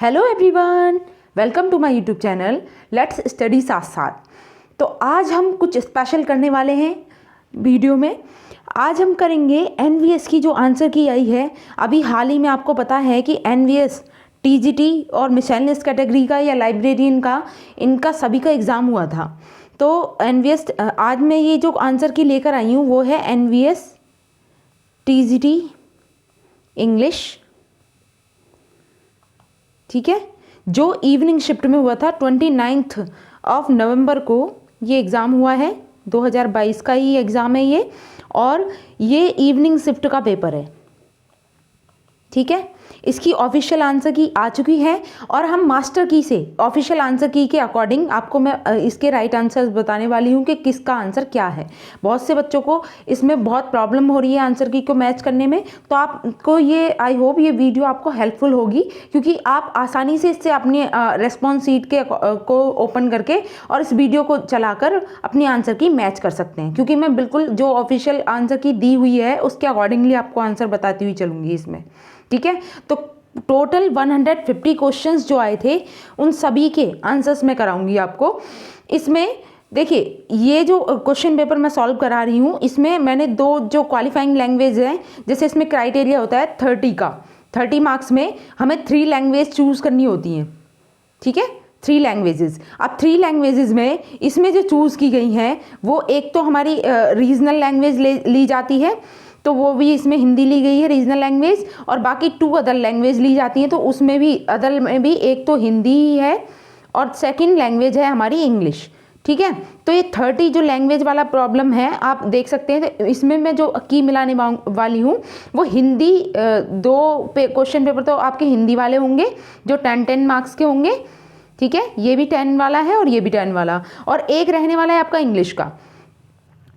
Hello everyone, welcome to my YouTube channel let's study साथ साथ। तो आज हम कुछ स्पेशल करने वाले हैं वीडियो में। आज हम करेंगे एनवीएस की जो आंसर की आई है। अभी हाल ही में आपको पता है कि एनवीएस, टीजीटी और मिसलेनियस कैटेगरी का या लाइब्रेरियन का, इनका सभी का एग्ज़ाम हुआ था। तो एनवीएस आज मैं ये जो आंसर की लेकर आई हूँ वो है एनवीएस टीजीटी इंग्लिश, ठीक है, जो इवनिंग शिफ्ट में हुआ था 29 नवंबर को ये एग्ज़ाम हुआ है। 2022 का ही एग्ज़ाम है ये, और ये इवनिंग शिफ्ट का पेपर है, ठीक है। इसकी ऑफिशियल आंसर की आ चुकी है और हम मास्टर की से ऑफिशियल आंसर की के अकॉर्डिंग आपको मैं इसके राइट आंसर्स बताने वाली हूँ कि किसका आंसर क्या है। बहुत से बच्चों को इसमें बहुत प्रॉब्लम हो रही है आंसर की को मैच करने में, तो आपको ये आई होप ये वीडियो आपको हेल्पफुल होगी, क्योंकि आप आसानी से इससे अपनी रेस्पॉन्स शीट के को ओपन करके और इस वीडियो को चलाकर अपनी आंसर की मैच कर सकते हैं। क्योंकि मैं बिल्कुल जो ऑफिशियल आंसर की दी हुई है उसके अकॉर्डिंगली आपको आंसर बताती हुई चलूँगी इसमें, ठीक है। तो टोटल 150 क्वेश्चंस जो आए थे उन सभी के आंसर्स मैं कराऊंगी आपको। इसमें देखिए, ये जो क्वेश्चन पेपर मैं सॉल्व करा रही हूँ इसमें मैंने दो जो क्वालिफाइंग लैंग्वेज हैं, जैसे इसमें क्राइटेरिया होता है 30 का, 30 मार्क्स में हमें 3 लैंग्वेज चूज़ करनी होती हैं, ठीक है, 3 लैंग्वेजेस। अब 3 लैंग्वेजेस में इसमें जो चूज़ की गई हैं वो एक तो हमारी रीजनल लैंग्वेज ली जाती है, तो वो भी इसमें हिंदी ली गई है रीजनल लैंग्वेज, और बाकी 2 अदर लैंग्वेज ली जाती हैं। तो उसमें भी अदर में भी एक तो हिंदी ही है और सेकंड लैंग्वेज है हमारी इंग्लिश, ठीक है। तो ये 30 जो लैंग्वेज वाला प्रॉब्लम है आप देख सकते हैं। तो इसमें मैं जो की मिलाने वाली हूँ वो हिंदी, 2 क्वेश्चन पेपर तो आपके हिंदी वाले होंगे जो 10 मार्क्स के होंगे, ठीक है। ये भी 10 वाला है और ये भी 10 वाला, और एक रहने वाला है आपका इंग्लिश का,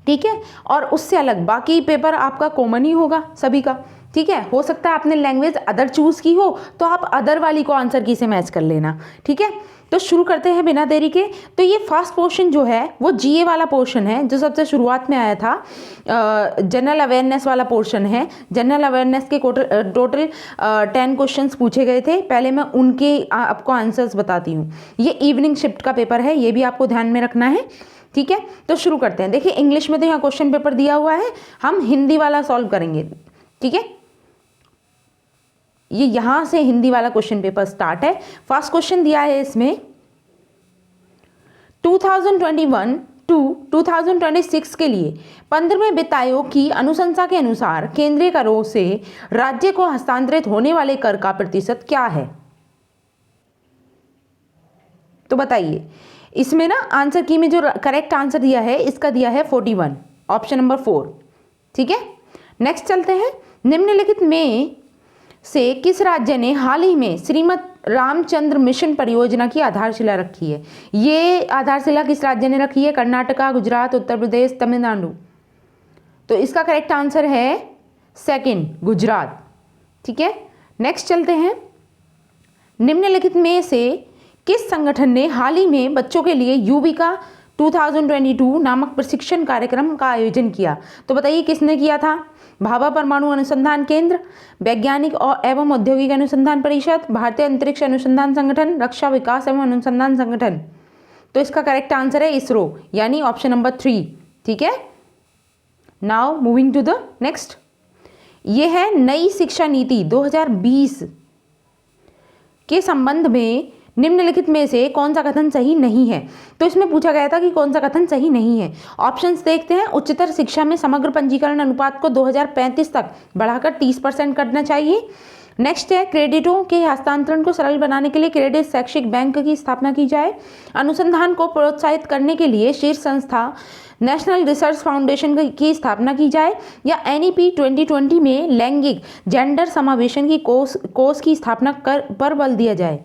ठीक है। और उससे अलग बाकी पेपर आपका कॉमन ही होगा सभी का, ठीक है। हो सकता है आपने लैंग्वेज अदर चूज़ की हो तो आप अदर वाली को आंसर की से मैच कर लेना, ठीक है। तो शुरू करते हैं बिना देरी के। तो ये फर्स्ट पोर्शन जो है वो जीए वाला पोर्शन है जो सबसे शुरुआत में आया था। जनरल अवेयरनेस वाला पोर्शन है। जनरल अवेयरनेस के टोटल 10 क्वेश्चंस पूछे गए थे। पहले मैं उनके आपको आंसर्स बताती हूँ। ये इवनिंग शिफ्ट का पेपर है, ये भी आपको ध्यान में रखना है, ठीक है। तो शुरू करते हैं। देखिए, इंग्लिश में तो यहाँ क्वेश्चन पेपर दिया हुआ है, हम हिंदी वाला सॉल्व करेंगे, ठीक है। ये यहां से हिंदी वाला क्वेश्चन पेपर स्टार्ट है। फर्स्ट क्वेश्चन दिया है इसमें 2021 टू 2026 के लिए 15वें वित्त आयोग की अनुशंसा के अनुसार केंद्रीय करों से राज्य को हस्तांतरित होने वाले कर का प्रतिशत क्या है। तो बताइए, इसमें ना आंसर की में जो करेक्ट आंसर दिया है इसका दिया है 41, ऑप्शन नंबर 4, ठीक है। नेक्स्ट चलते हैं। निम्नलिखित में से किस राज्य ने हाल ही में श्रीमद रामचंद्र मिशन परियोजना की आधारशिला रखी है। ये आधारशिला किस राज्य ने रखी है? कर्नाटका, गुजरात, उत्तर प्रदेश, तमिलनाडु। तो इसका करेक्ट आंसर है सेकंड, गुजरात, ठीक है। नेक्स्ट चलते हैं। निम्नलिखित में से किस संगठन ने हाल ही में बच्चों के लिए युविका 2022 नामक प्रशिक्षण कार्यक्रम का आयोजन किया। तो बताइए किसने किया था? भाभा परमाणु अनुसंधान केंद्र, वैज्ञानिक और एवं औद्योगिक अनुसंधान परिषद, भारतीय अंतरिक्ष अनुसंधान संगठन, रक्षा विकास एवं अनुसंधान संगठन। तो इसका करेक्ट आंसर है इसरो, यानी ऑप्शन नंबर 3, ठीक है। Now moving to the next. ये है नई शिक्षा नीति 2020 के संबंध में निम्नलिखित में से कौन सा कथन सही नहीं है। तो इसमें पूछा गया था कि कौन सा कथन सही नहीं है। ऑप्शंस देखते हैं। उच्चतर शिक्षा में समग्र पंजीकरण अनुपात को 2035 तक बढ़ाकर 30% करना चाहिए। नेक्स्ट है, क्रेडिटों के हस्तांतरण को सरल बनाने के लिए क्रेडिट शैक्षिक बैंक की स्थापना की जाए। अनुसंधान को प्रोत्साहित करने के लिए शीर्ष संस्था नेशनल रिसर्च फाउंडेशन की स्थापना की जाए, या NEP 2020 में लैंगिक जेंडर समावेशन की कोर्स की स्थापना पर बल दिया जाए।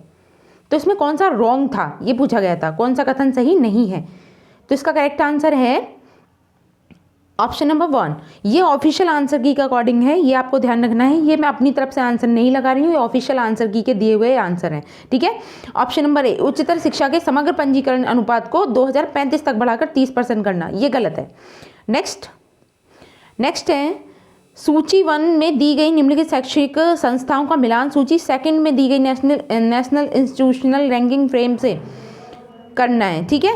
तो इसमें कौन सा रॉन्ग था ये पूछा गया था, कौन सा कथन सही नहीं है। तो इसका करेक्ट आंसर है ऑप्शन नंबर 1। ये ऑफिशियल आंसर की के अकॉर्डिंग है, ये आपको ध्यान रखना है। ये मैं अपनी तरफ से आंसर नहीं लगा रही हूँ, ये ऑफिशियल आंसर की के दिए हुए आंसर हैं, ठीक है। ऑप्शन नंबर ए, उच्चतर शिक्षा के समग्र पंजीकरण अनुपात को 2035 तक बढ़ाकर 30% करना, ये गलत है। नेक्स्ट है सूची 1 में दी गई निम्नलिखित शैक्षिक संस्थाओं का मिलान सूची 2 में दी गई नेशनल इंस्टीट्यूशनल रैंकिंग फ्रेम से करना है। ठीक है,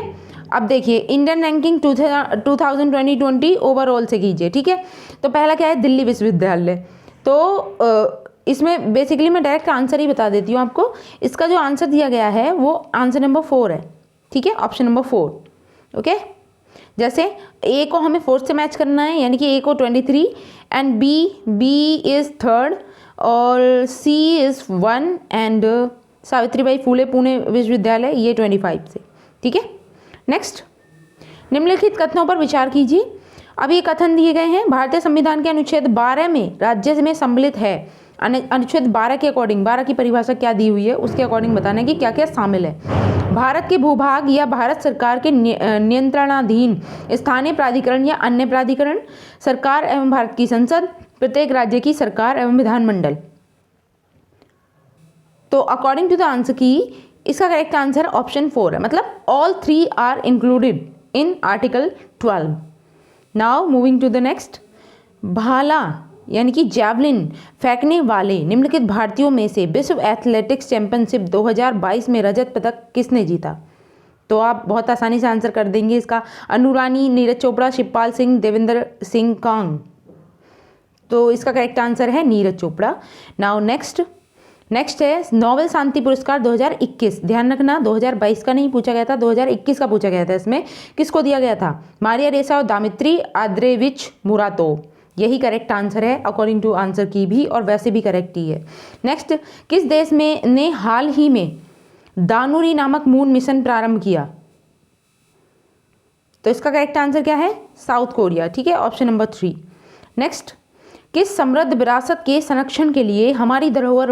अब देखिए इंडियन रैंकिंग 2020 ओवरऑल से कीजिए। ठीक है, तो पहला क्या है, दिल्ली विश्वविद्यालय। तो इसमें बेसिकली मैं डायरेक्ट आंसर ही बता देती हूँ आपको। इसका जो आंसर दिया गया है वो आंसर नंबर 4 है। ठीक है, ऑप्शन नंबर 4। ओके, जैसे ए को हमें 4 से मैच करना है, यानी कि ए को 23 एंड बी इज़ 3rd और सी इज़ 1 एंड सावित्रीबाई फुले पुणे विश्वविद्यालय ये 25 से। ठीक है, नेक्स्ट, निम्नलिखित कथनों पर विचार कीजिए। अब ये कथन दिए गए हैं, भारतीय संविधान के अनुच्छेद 12 में राज्य में सम्मिलित है। अनुच्छेद 12 के अकॉर्डिंग, 12 की परिभाषा क्या दी हुई है उसके अकॉर्डिंग बताना है कि क्या क्या शामिल है। भारत के भूभाग या भारत सरकार के नियंत्रणाधीन स्थानीय प्राधिकरण या अन्य प्राधिकरण, सरकार एवं भारत की संसद, प्रत्येक राज्य की सरकार एवं विधानमंडल। तो अकॉर्डिंग टू द आंसर की इसका करेक्ट आंसर ऑप्शन 4 है, मतलब all 3 are included in article 12। Now moving to the next, भाला यानी कि जैवलिन फेंकने वाले निम्नलिखित भारतीयों में से विश्व एथलेटिक्स चैंपियनशिप 2022 में रजत पदक किसने जीता? तो आप बहुत आसानी से आंसर कर देंगे इसका। अनु रानी, नीरज चोपड़ा, शिवपाल सिंह, देवेंद्र सिंह कांग। तो इसका करेक्ट आंसर है नीरज चोपड़ा। नाउ नेक्स्ट है नोबेल शांति पुरस्कार 2021। ध्यान रखना 2022 का नहीं पूछा गया था, 2021 का पूछा गया था। इसमें किसको दिया गया था? मारिया रेसा और दामित्री आंद्रेविच मुरातोव। यही करेक्ट आंसर है अकॉर्डिंग टू आंसर की भी, और वैसे भी करेक्ट ही है। नेक्स्ट, किस देश में ने हाल ही में दानुरी नामक मून मिशन प्रारंभ किया? तो इसका करेक्ट आंसर क्या है? South Korea. ठीक है, ऑप्शन नंबर 3। नेक्स्ट, किस समृद्ध विरासत के संरक्षण के लिए हमारी धरोहर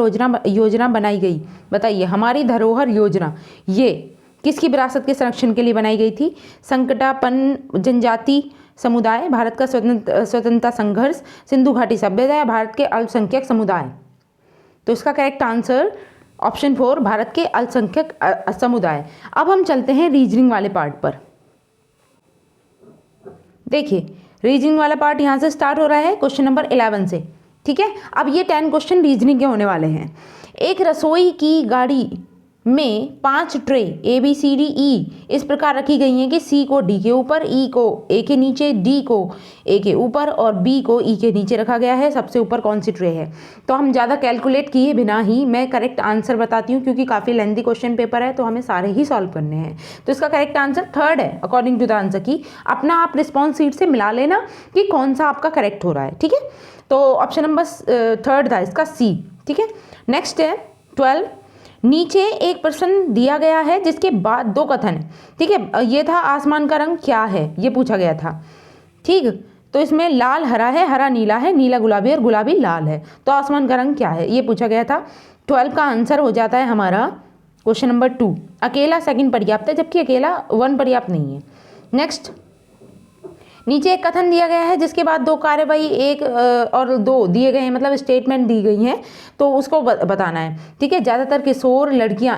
योजना बनाई गई? बताइए, हमारी धरोहर योजना ये किसकी विरासत के संरक्षण के लिए बनाई गई थी? संकटापन्न जनजाति समुदाय, भारत का स्वतंत्रता संघर्ष, सिंधु घाटी सभ्यता या भारत के अल्पसंख्यक समुदाय? तो इसका करेक्ट आंसर ऑप्शन 4, भारत के अल्पसंख्यक समुदाय। अब हम चलते हैं रीजनिंग वाले पार्ट पर। देखिए, रीजनिंग वाला पार्ट यहाँ से स्टार्ट हो रहा है क्वेश्चन नंबर 11 से। ठीक है, अब ये 10 क्वेश्चन रीजनिंग के होने वाले हैं। एक रसोई की गाड़ी में 5 ट्रे ABCDE इस प्रकार रखी गई हैं कि C को D के ऊपर, E को A के नीचे, D को A के ऊपर और B को E के नीचे रखा गया है। सबसे ऊपर कौन सी ट्रे है? तो हम ज़्यादा कैलकुलेट किए बिना ही मैं करेक्ट आंसर बताती हूँ, क्योंकि काफ़ी लेंथी क्वेश्चन पेपर है तो हमें सारे ही सॉल्व करने हैं। तो इसका करेक्ट आंसर 3rd है अकॉर्डिंग टू द आंसर की। अपना आप रिस्पॉन्स शीट से मिला लेना कि कौन सा आपका करेक्ट हो रहा है। ठीक है, तो ऑप्शन नंबर 3rd था इसका C। ठीक है, नेक्स्ट है 12। नीचे एक प्रश्न दिया गया है जिसके बाद 2 कथन है। ठीक है, ये था आसमान का रंग क्या है, ये पूछा गया था। ठीक, तो इसमें लाल हरा है, हरा नीला है, नीला गुलाबी और गुलाबी लाल है। तो आसमान का रंग क्या है, ये पूछा गया था। 12 का आंसर हो जाता है हमारा क्वेश्चन नंबर 2, अकेला 2nd पर्याप्त है, जबकि अकेला 1 पर्याप्त नहीं है। नेक्स्ट, नीचे एक कथन दिया गया है जिसके बाद 2 कार्यवाही 1 और 2 दिए गए हैं, मतलब स्टेटमेंट दी गई हैं, तो उसको बताना है। ठीक है, ज़्यादातर किशोर लड़कियां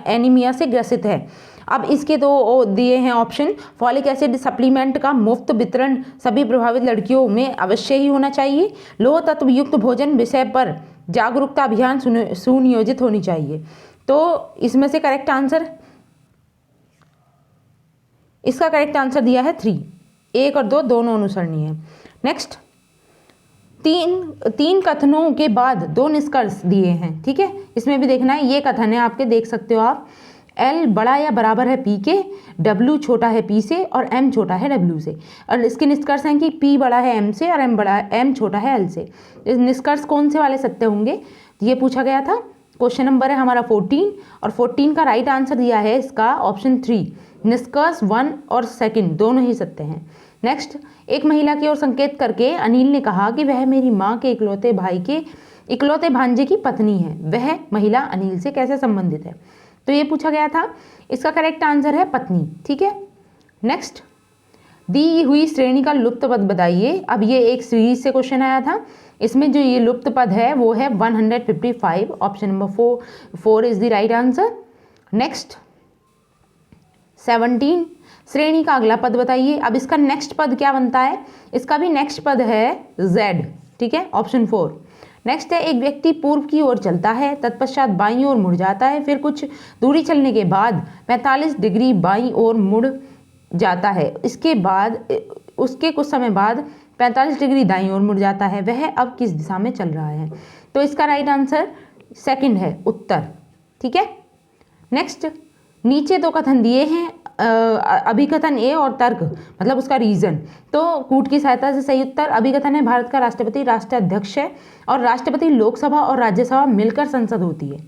एनीमिया से ग्रसित है। अब इसके 2 दिए हैं ऑप्शन। फॉलिक एसिड सप्लीमेंट का मुफ्त वितरण सभी प्रभावित लड़कियों में अवश्य ही होना चाहिए। लौह तत्व युक्त भोजन विषय पर जागरूकता अभियान सुनियोजित होनी चाहिए। तो इसमें से करेक्ट आंसर, इसका करेक्ट आंसर दिया है 3। 1 और 2 दोनों अनुसरणीय है। नेक्स्ट, 3 कथनों के बाद 2 निष्कर्ष दिए हैं। ठीक है, इसमें भी देखना है, ये कथन है आपके, देख सकते हो आप। L बड़ा या बराबर है P के, W छोटा है P से और M छोटा है W से। और इसके निष्कर्ष हैं कि P बड़ा है M से और M छोटा है L से। इस निष्कर्ष कौन से वाले सत्य होंगे, ये पूछा गया था। क्वेश्चन नंबर है हमारा 14 और 14 का राइट आंसर दिया है इसका ऑप्शन 3। निष्कर्ष 1 और 2 दोनों ही सत्य हैं। नेक्स्ट, एक महिला की ओर संकेत करके अनिल ने कहा कि वह मेरी माँ के इकलौते भांजे की पत्नी है। वह महिला अनिल से कैसे संबंधित है? तो ये पूछा गया था। इसका करेक्ट आंसर है पत्नी। ठीक है, नेक्स्ट, दी हुई श्रेणी का लुप्त पद बताइए। अब ये एक सीरीज से क्वेश्चन आया था, इसमें जो ये लुप्त पद है वो है 155। Option number 4 is the right answer. Next, 17 श्रेणी का अगला पद बताइए। अब इसका नेक्स्ट पद क्या बनता है? इसका भी नेक्स्ट पद है Z। ठीक है, ऑप्शन 4। नेक्स्ट है, एक व्यक्ति पूर्व की ओर चलता है, तत्पश्चात बाईं ओर मुड़ जाता है, फिर कुछ दूरी चलने के बाद 45 डिग्री बाईं ओर मुड़ जाता है, इसके बाद उसके कुछ समय बाद 45 डिग्री दाईं ओर मुड़ जाता है, वह अब किस दिशा में चल रहा है? तो इसका राइट आंसर सेकंड है, उत्तर। ठीक है, नेक्स्ट, नीचे दो कथन दिए हैं, अभिकथन ए और तर्क मतलब उसका रीजन। तो कूट की सहायता से सही उत्तर अभिकथन है, भारत का राष्ट्रपति राष्ट्राध्यक्ष है और राष्ट्रपति लोकसभा और राज्यसभा मिलकर संसद होती है।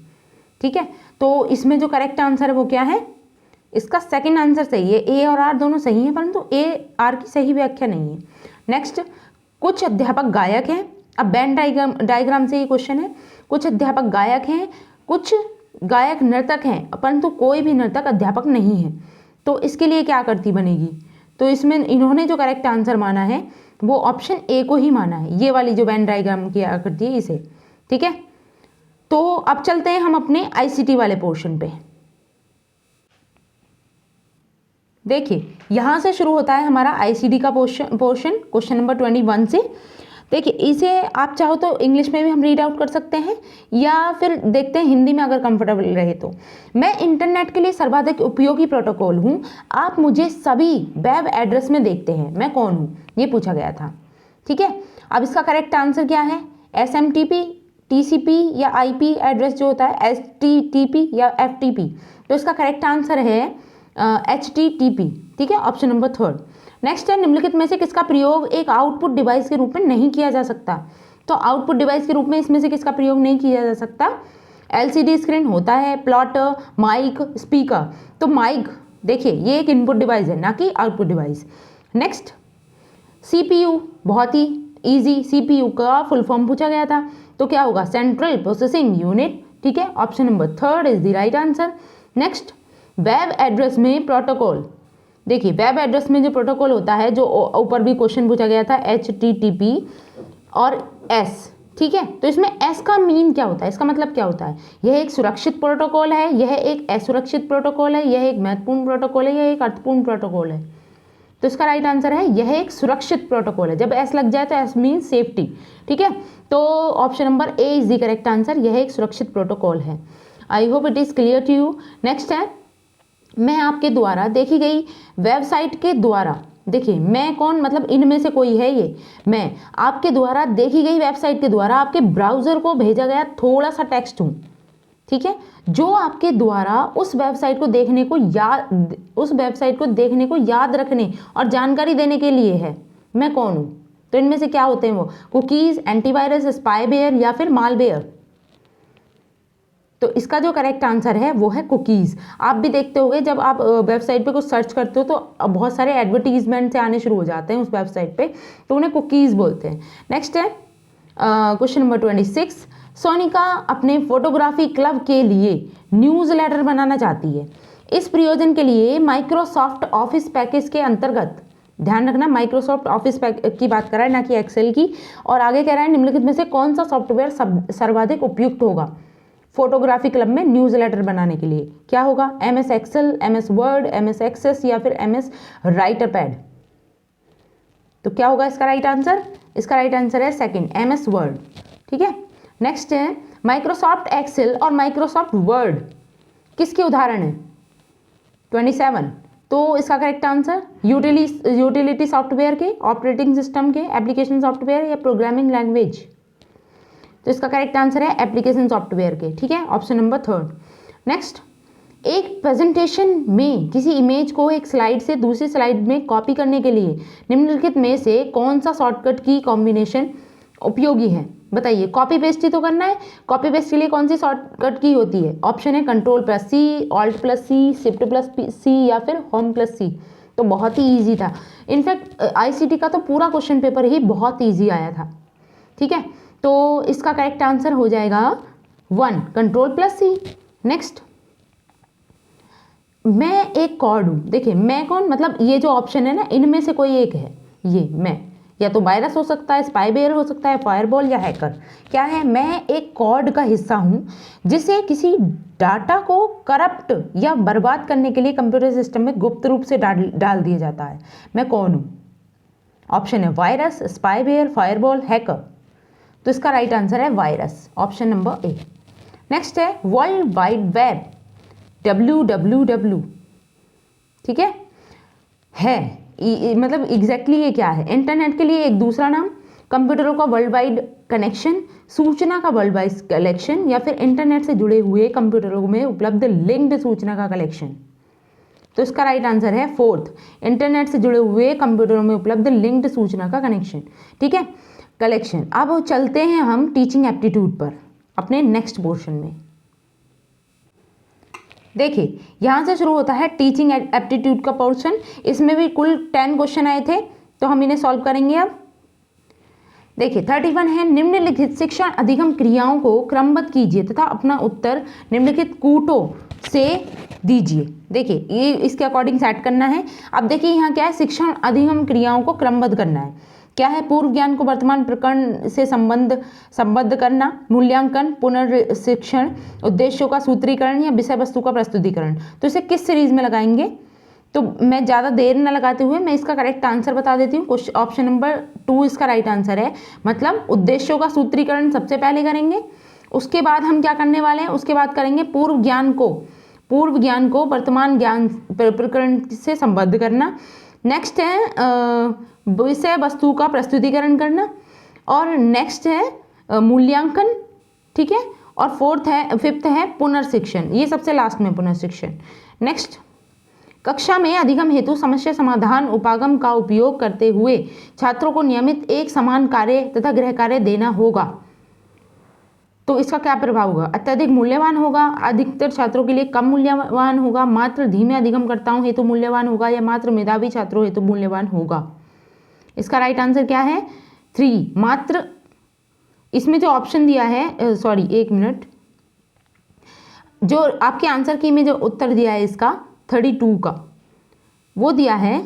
ठीक है, तो इसमें जो करेक्ट आंसर है वो क्या है? इसका सेकंड आंसर सही है, ए और आर दोनों सही हैं, परंतु ए आर की सही व्याख्या नहीं है। नेक्स्ट, कुछ अध्यापक गायक हैं। अब बैंड डायग्राम से ये क्वेश्चन है, कुछ अध्यापक गायक हैं, कुछ गायक नर्तक हैं, परंतु कोई भी नर्तक अध्यापक नहीं है, तो इसके लिए क्या आकृति बनेगी? तो इसमें इन्होंने जो करेक्ट आंसर माना है वो ऑप्शन ए को ही माना है, ये वाली जो वेन डायग्राम की आकृति है इसे। ठीक है, तो अब चलते हैं हम अपने आईसीटी वाले पोर्शन पे। देखिए, यहां से शुरू होता है हमारा आईसीटी का पोर्शन, क्वेश्चन नंबर 21 से। देखिए, इसे आप चाहो तो इंग्लिश में भी हम रीड आउट कर सकते हैं या फिर देखते हैं हिंदी में अगर कंफर्टेबल रहे तो। मैं इंटरनेट के लिए सर्वाधिक उपयोगी प्रोटोकॉल हूँ, आप मुझे सभी वेब एड्रेस में देखते हैं, मैं कौन हूँ? ये पूछा गया था। ठीक है, अब इसका करेक्ट आंसर क्या है? SMTP, TCP या IP एड्रेस जो होता है HTTP या FTP, तो इसका करेक्ट आंसर है HTTP। ठीक है, ऑप्शन नंबर 3। नेक्स्ट है, निम्नलिखित में से किसका प्रयोग एक आउटपुट डिवाइस के रूप में नहीं किया जा सकता? तो आउटपुट डिवाइस के रूप में इसमें से किसका प्रयोग नहीं किया जा सकता? LCD स्क्रीन होता है, प्लॉटर, माइक, स्पीकर। तो माइक देखिए ये एक इनपुट डिवाइस है, ना कि आउटपुट डिवाइस। नेक्स्ट, CPU, बहुत ही इजी, CPU का फुल फॉर्म पूछा गया था, तो क्या होगा? Central processing unit. ठीक है, option number 3 is the right answer. Next, web address में प्रोटोकॉल। देखिए, वेब एड्रेस में जो प्रोटोकॉल होता है, जो ऊपर भी क्वेश्चन पूछा गया था, HTTP और S। ठीक है, तो इसमें S का मीन क्या होता है? इसका मतलब क्या होता है? यह एक सुरक्षित प्रोटोकॉल है, यह एक असुरक्षित प्रोटोकॉल है, यह एक महत्वपूर्ण प्रोटोकॉल है, यह एक अर्थपूर्ण प्रोटोकॉल है। तो इसका राइट आंसर है यह एक सुरक्षित प्रोटोकॉल है। जब S लग जाए तो S मीन सेफ्टी। ठीक है, तो option number A is the correct answer, यह एक सुरक्षित प्रोटोकॉल है। I hope it is clear to you. Next है, मैं आपके द्वारा देखी गई वेबसाइट के द्वारा, देखिए मैं कौन, मतलब इनमें से कोई है ये, मैं आपके द्वारा देखी गई वेबसाइट के द्वारा आपके ब्राउज़र को भेजा गया थोड़ा सा टेक्स्ट हूँ। ठीक है, जो आपके द्वारा उस वेबसाइट को देखने को याद रखने और जानकारी देने के लिए है, मैं कौन हूँ? तो इनमें से क्या होते हैं वो? कुकीज़, एंटीवायरस, स्पाईवेयर या फिर मालवेयर। तो इसका जो करेक्ट आंसर है वो है कुकीज़। आप भी देखते होंगे जब आप वेबसाइट पे कुछ सर्च करते हो तो बहुत सारे एडवर्टीजमेंट से आने शुरू हो जाते हैं उस वेबसाइट पे, तो उन्हें कुकीज़ बोलते हैं। नेक्स्ट है क्वेश्चन नंबर 26। सोनिका अपने फोटोग्राफी क्लब के लिए न्यूज़लेटर बनाना चाहती है। इस प्रयोजन के लिए माइक्रोसॉफ्ट ऑफिस पैकेज के अंतर्गत, ध्यान रखना माइक्रोसॉफ्ट ऑफिस की बात कर रहा है, ना कि एक्सेल की, और आगे कह रहा है निम्नलिखित में से कौन सा सॉफ्टवेयर सर्वाधिक उपयुक्त होगा फोटोग्राफी क्लब में न्यूज़लेटर बनाने के लिए? क्या होगा? MS Excel, MS Word, MS Access या फिर MS राइटर पैड। तो क्या होगा इसका राइट आंसर? इसका राइट आंसर है सेकंड, MS वर्ड। ठीक है, नेक्स्ट है, माइक्रोसॉफ्ट एक्सेल और माइक्रोसॉफ्ट वर्ड किसके उदाहरण है? 27। तो इसका करेक्ट आंसर यूटिलिटी सॉफ्टवेयर के, ऑपरेटिंग सिस्टम के, एप्लीकेशन सॉफ्टवेयर या प्रोग्रामिंग लैंग्वेज। तो इसका करेक्ट आंसर है एप्लीकेशन सॉफ्टवेयर के। ठीक है, ऑप्शन नंबर 3। नेक्स्ट, एक प्रेजेंटेशन में किसी इमेज को एक स्लाइड से दूसरी स्लाइड में कॉपी करने के लिए निम्नलिखित में से कौन सा शॉर्टकट की कॉम्बिनेशन उपयोगी है? बताइए, कॉपी पेस्ट ही तो करना है, कॉपी पेस्ट के लिए कौन सी शॉर्टकट की होती है? ऑप्शन है Ctrl+C, Alt+C, Shift+C या फिर Home+C। तो बहुत ही ईजी था, इनफैक्ट आईसीटी का तो पूरा क्वेश्चन पेपर ही बहुत ईजी आया था। ठीक है, तो इसका करेक्ट आंसर हो जाएगा 1, Ctrl+C। नेक्स्ट, मैं एक कॉर्ड हूँ। देखिए, मैं कौन, मतलब ये जो ऑप्शन है ना, इनमें से कोई एक है ये मैं, या तो वायरस हो सकता है, स्पाईवेयर हो सकता है, फायरवॉल या हैकर। क्या है? मैं एक कॉर्ड का हिस्सा हूँ जिसे किसी डाटा को करप्ट या बर्बाद करने के लिए कंप्यूटर सिस्टम में गुप्त रूप से डाल दिया जाता है। मैं कौन हूँ? ऑप्शन है वायरस, स्पाईवेयर, फायरवॉल, हैकर। तो इसका राइट आंसर है virus, option number A. Next है वर्ल्ड वाइड वेब, WWW, ठीक है मतलब एग्जैक्टली ये क्या है? इंटरनेट के लिए एक दूसरा नाम, कंप्यूटरों का वर्ल्ड वाइड कनेक्शन, सूचना का वर्ल्ड वाइड कलेक्शन, या फिर इंटरनेट से जुड़े हुए कंप्यूटरों में उपलब्ध लिंक्ड सूचना का कलेक्शन। तो इसका राइट आंसर है फोर्थ, इंटरनेट से जुड़े हुए कंप्यूटरों में उपलब्ध लिंक्ड सूचना का कनेक्शन, ठीक है, कलेक्शन। अब चलते हैं हम टीचिंग एप्टीट्यूड पर अपने नेक्स्ट पोर्शन में। देखिए यहाँ से शुरू होता है टीचिंग एप्टीट्यूड का पोर्शन। इसमें भी कुल 10 क्वेश्चन आए थे, तो हम इन्हें सॉल्व करेंगे। अब देखिए 31 है, निम्नलिखित शिक्षण अधिगम क्रियाओं को क्रमबद्ध कीजिए तथा अपना उत्तर निम्नलिखित कूटों से दीजिए। देखिए ये इसके अकॉर्डिंग सेट करना है। अब देखिए यहाँ क्या है, शिक्षण अधिगम क्रियाओं को क्रमबद्ध करना है। क्या है? पूर्व ज्ञान को वर्तमान प्रकरण से संबद्ध करना, मूल्यांकन, पुनर्शिक्षण, उद्देश्यों का सूत्रीकरण या विषय वस्तु का प्रस्तुतिकरण। तो इसे किस सीरीज में लगाएंगे? तो मैं ज़्यादा देर न लगाते हुए मैं इसका करेक्ट आंसर बता देती हूँ। ऑप्शन नंबर 2 इसका राइट आंसर है। मतलब उद्देश्यों का सूत्रीकरण सबसे पहले करेंगे, उसके बाद हम क्या करने वाले हैं, उसके बाद करेंगे पूर्व ज्ञान को वर्तमान ज्ञान प्रकरण से संबद्ध करना। नेक्स्ट है विषय वस्तु का प्रस्तुतिकरण करना, और नेक्स्ट है मूल्यांकन, ठीक है, और फिफ्थ है पुनर्शिक्षण, ये सबसे लास्ट में पुनर्शिक्षण। नेक्स्ट, कक्षा में अधिगम हेतु समस्या समाधान उपागम का उपयोग करते हुए छात्रों को नियमित एक समान कार्य तथा गृह कार्य देना होगा। तो इसका क्या प्रभाव होगा? अत्यधिक मूल्यवान होगा, अधिकतर छात्रों के लिए कम मूल्यवान होगा, मात्र धीमे अधिगमकर्ताओं हेतु मूल्यवान होगा, या मात्र मेधावी छात्रों हेतु मूल्यवान होगा। इसका राइट आंसर क्या है? 3 मात्र। इसमें जो ऑप्शन दिया है, सॉरी एक मिनट, जो आपके आंसर की में जो उत्तर दिया है इसका 32 का, वो दिया है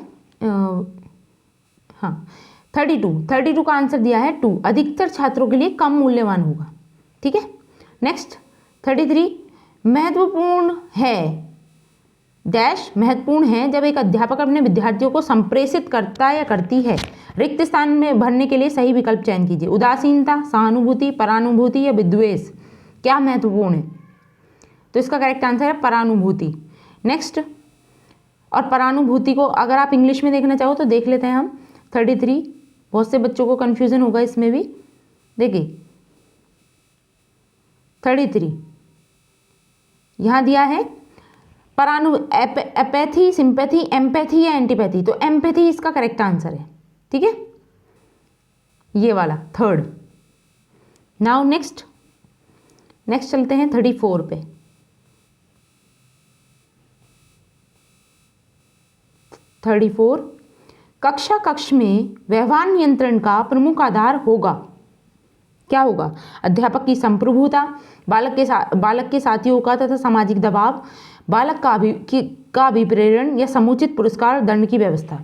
हाँ 32 का आंसर दिया है 2, अधिकतर छात्रों के लिए कम मूल्यवान होगा, ठीक है। नेक्स्ट 33, महत्वपूर्ण है डैश महत्वपूर्ण है जब एक अध्यापक अपने विद्यार्थियों को संप्रेषित करता या करती है। रिक्त स्थान में भरने के लिए सही विकल्प चयन कीजिए। उदासीनता, सहानुभूति, परानुभूति या विद्वेष, क्या महत्वपूर्ण है? तो इसका करेक्ट आंसर है परानुभूति। नेक्स्ट, और परानुभूति को अगर आप इंग्लिश में देखना चाहो तो देख लेते हैं हम। 33, बहुत से बच्चों को कन्फ्यूजन होगा इसमें भी। देखिए 33 यहाँ दिया है एपैथी, सिंपैथी, एम्पैथी या एंटीपैथी। तो एम्पैथी इसका करेक्ट आंसर है, ठीक है, ये वाला 3rd। नाउ नेक्स्ट चलते हैं 34 पे। 34, कक्ष में व्यवहार नियंत्रण का प्रमुख आधार होगा। क्या होगा? अध्यापक की संप्रभुता, बालक के साथियों का तथा सामाजिक दबाव, बालक का अभिप्रेरण या समुचित पुरस्कार दंड की व्यवस्था।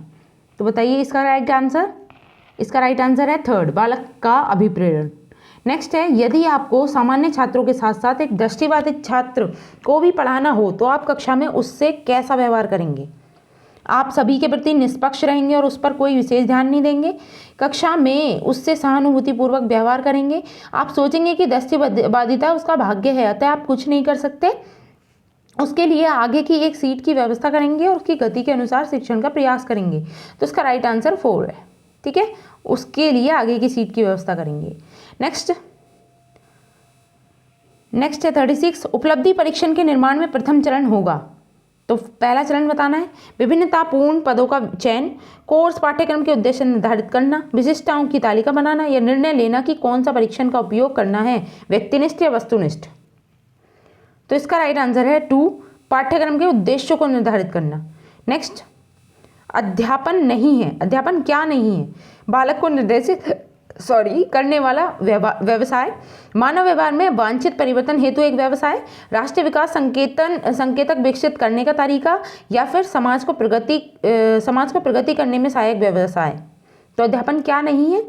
तो बताइए इसका राइट आंसर? इसका राइट आंसर है 3rd, बालक का अभिप्रेरण। नेक्स्ट है, यदि आपको सामान्य छात्रों के साथ साथ एक दृष्टिबाधित छात्र को भी पढ़ाना हो तो आप कक्षा में उससे कैसा व्यवहार करेंगे? आप सभी के प्रति निष्पक्ष रहेंगे और उस पर कोई विशेष ध्यान नहीं देंगे। कक्षा में उससे सहानुभूतिपूर्वक व्यवहार करेंगे। आप सोचेंगे कि दृष्टिबाधिता उसका भाग्य है, अतः आप कुछ नहीं कर सकते। उसके लिए आगे की एक सीट की व्यवस्था करेंगे और उसकी गति के अनुसार शिक्षण का प्रयास करेंगे। तो इसका राइट आंसर 4 है, ठीक है, उसके लिए आगे की सीट की व्यवस्था करेंगे। नेक्स्ट है 36, उपलब्धि परीक्षण के निर्माण में प्रथम चरण होगा। तो पहला चरण बताना है, विभिन्नतापूर्ण पदों का चयन, कोर्स पाठ्यक्रम के उद्देश्य निर्धारित करना, विशिष्टताओं की तालिका बनाना, या निर्णय लेना कि कौन सा परीक्षण का उपयोग करना है, व्यक्तिनिष्ठ या वस्तुनिष्ठ। तो इसका राइट आंसर है 2, पाठ्यक्रम के उद्देश्यों को निर्धारित करना। नेक्स्ट, अध्यापन नहीं है। अध्यापन क्या नहीं है? बालक को निर्देशित करने वाला व्यवसाय, मानव व्यवहार में वांछित परिवर्तन हेतु एक व्यवसाय, राष्ट्रीय विकास संकेतक विकसित करने का तरीका, या फिर समाज को प्रगति करने में सहायक व्यवसाय। तो अध्यापन क्या नहीं है?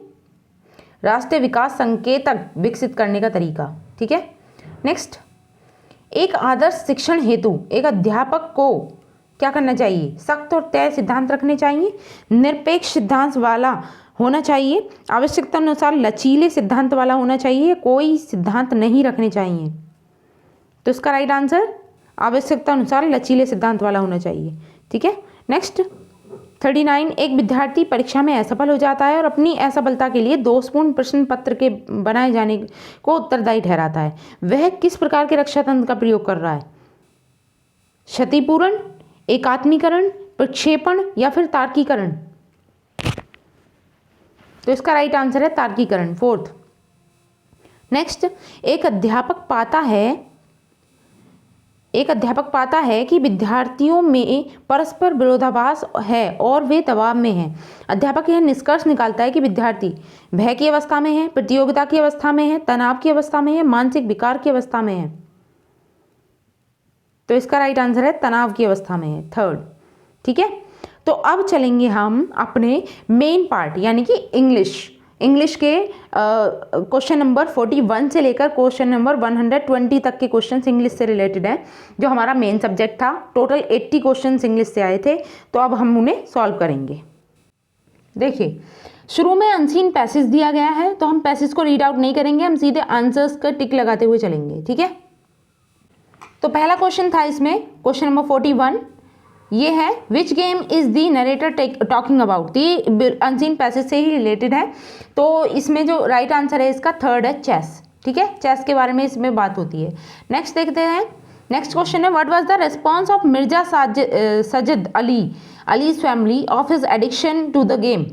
राष्ट्रीय विकास संकेतक विकसित करने का तरीका, ठीक है। नेक्स्ट, एक आदर्श शिक्षण हेतु एक अध्यापक को क्या करना चाहिए, सख्त और तय सिद्धांत रखने चाहिए, निरपेक्ष सिद्धांत वाला होना चाहिए, आवश्यकता अनुसार लचीले सिद्धांत वाला होना चाहिए, कोई सिद्धांत नहीं रखने चाहिए। तो इसका राइट आंसर आवश्यकता अनुसार लचीले सिद्धांत वाला होना चाहिए। ठीक है, नेक्स्ट 39, एक विद्यार्थी परीक्षा में असफल हो जाता है और अपनी असफलता के लिए दोषपूर्ण प्रश्न पत्र के बनाए जाने को उत्तरदायी ठहराता है। वह किस प्रकार के रक्षा तंत्र का प्रयोग कर रहा है, क्षतिपूरण, एकात्मीकरण, प्रक्षेपण या फिर तार्किकरण। तो इसका राइट आंसर है तार्किकरण, 4th। नेक्स्ट, एक अध्यापक पाता है कि विद्यार्थियों में परस्पर विरोधाभास है और वे दबाव में हैं। अध्यापक यह निष्कर्ष निकालता है कि विद्यार्थी भय की अवस्था में है, प्रतियोगिता की अवस्था में है, तनाव की अवस्था में है, मानसिक विकार की अवस्था में है। तो इसका राइट आंसर है तनाव की अवस्था में है, 3rd। ठीक है, तो अब चलेंगे हम अपने मेन पार्ट यानी कि इंग्लिश के क्वेश्चन नंबर 41 से लेकर क्वेश्चन नंबर 120 तक के क्वेश्चंस इंग्लिश से रिलेटेड हैं, जो हमारा मेन सब्जेक्ट था। टोटल 80 क्वेश्चंस इंग्लिश से आए थे, तो अब हम उन्हें सॉल्व करेंगे। देखिए, शुरू में अनसीन पैसेज दिया गया है, तो हम पैसेज को रीड आउट नहीं करेंगे, हम सीधे आंसर्स का टिक लगाते हुए चलेंगे। ठीक है, तो पहला क्वेश्चन था इसमें, क्वेश्चन नंबर 41, ये है which game is the narrator talking about. ये अनसीन पैसेज से ही रिलेटेड है, तो इसमें जो राइट आंसर है इसका 3rd है, चेस। ठीक है, चेस के बारे में इसमें बात होती है। नेक्स्ट देखते हैं, नेक्स्ट क्वेश्चन है what was the response of Mirza Sajid Ali's family of his addiction to the game.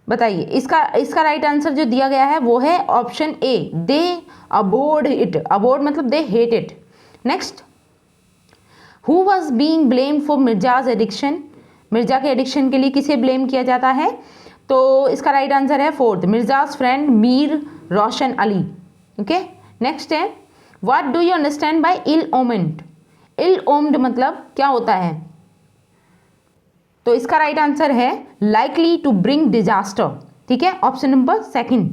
बताइए, इसका राइट आंसर जो दिया गया है वो है option A, they abort it. Abort मतलब they hate it. Next, Who was being blamed for Mirza's addiction. Mirza के एडिक्शन के लिए किसे ब्लेम किया जाता है, तो इसका राइट आंसर है 4th, Mirza's friend Mir Roshan Ali. Okay, next है what do you understand by ill omened. Ill omened मतलब क्या होता है, तो इसका राइट आंसर है लाइकली टू ब्रिंग डिजास्टर। ठीक है, option number 2nd,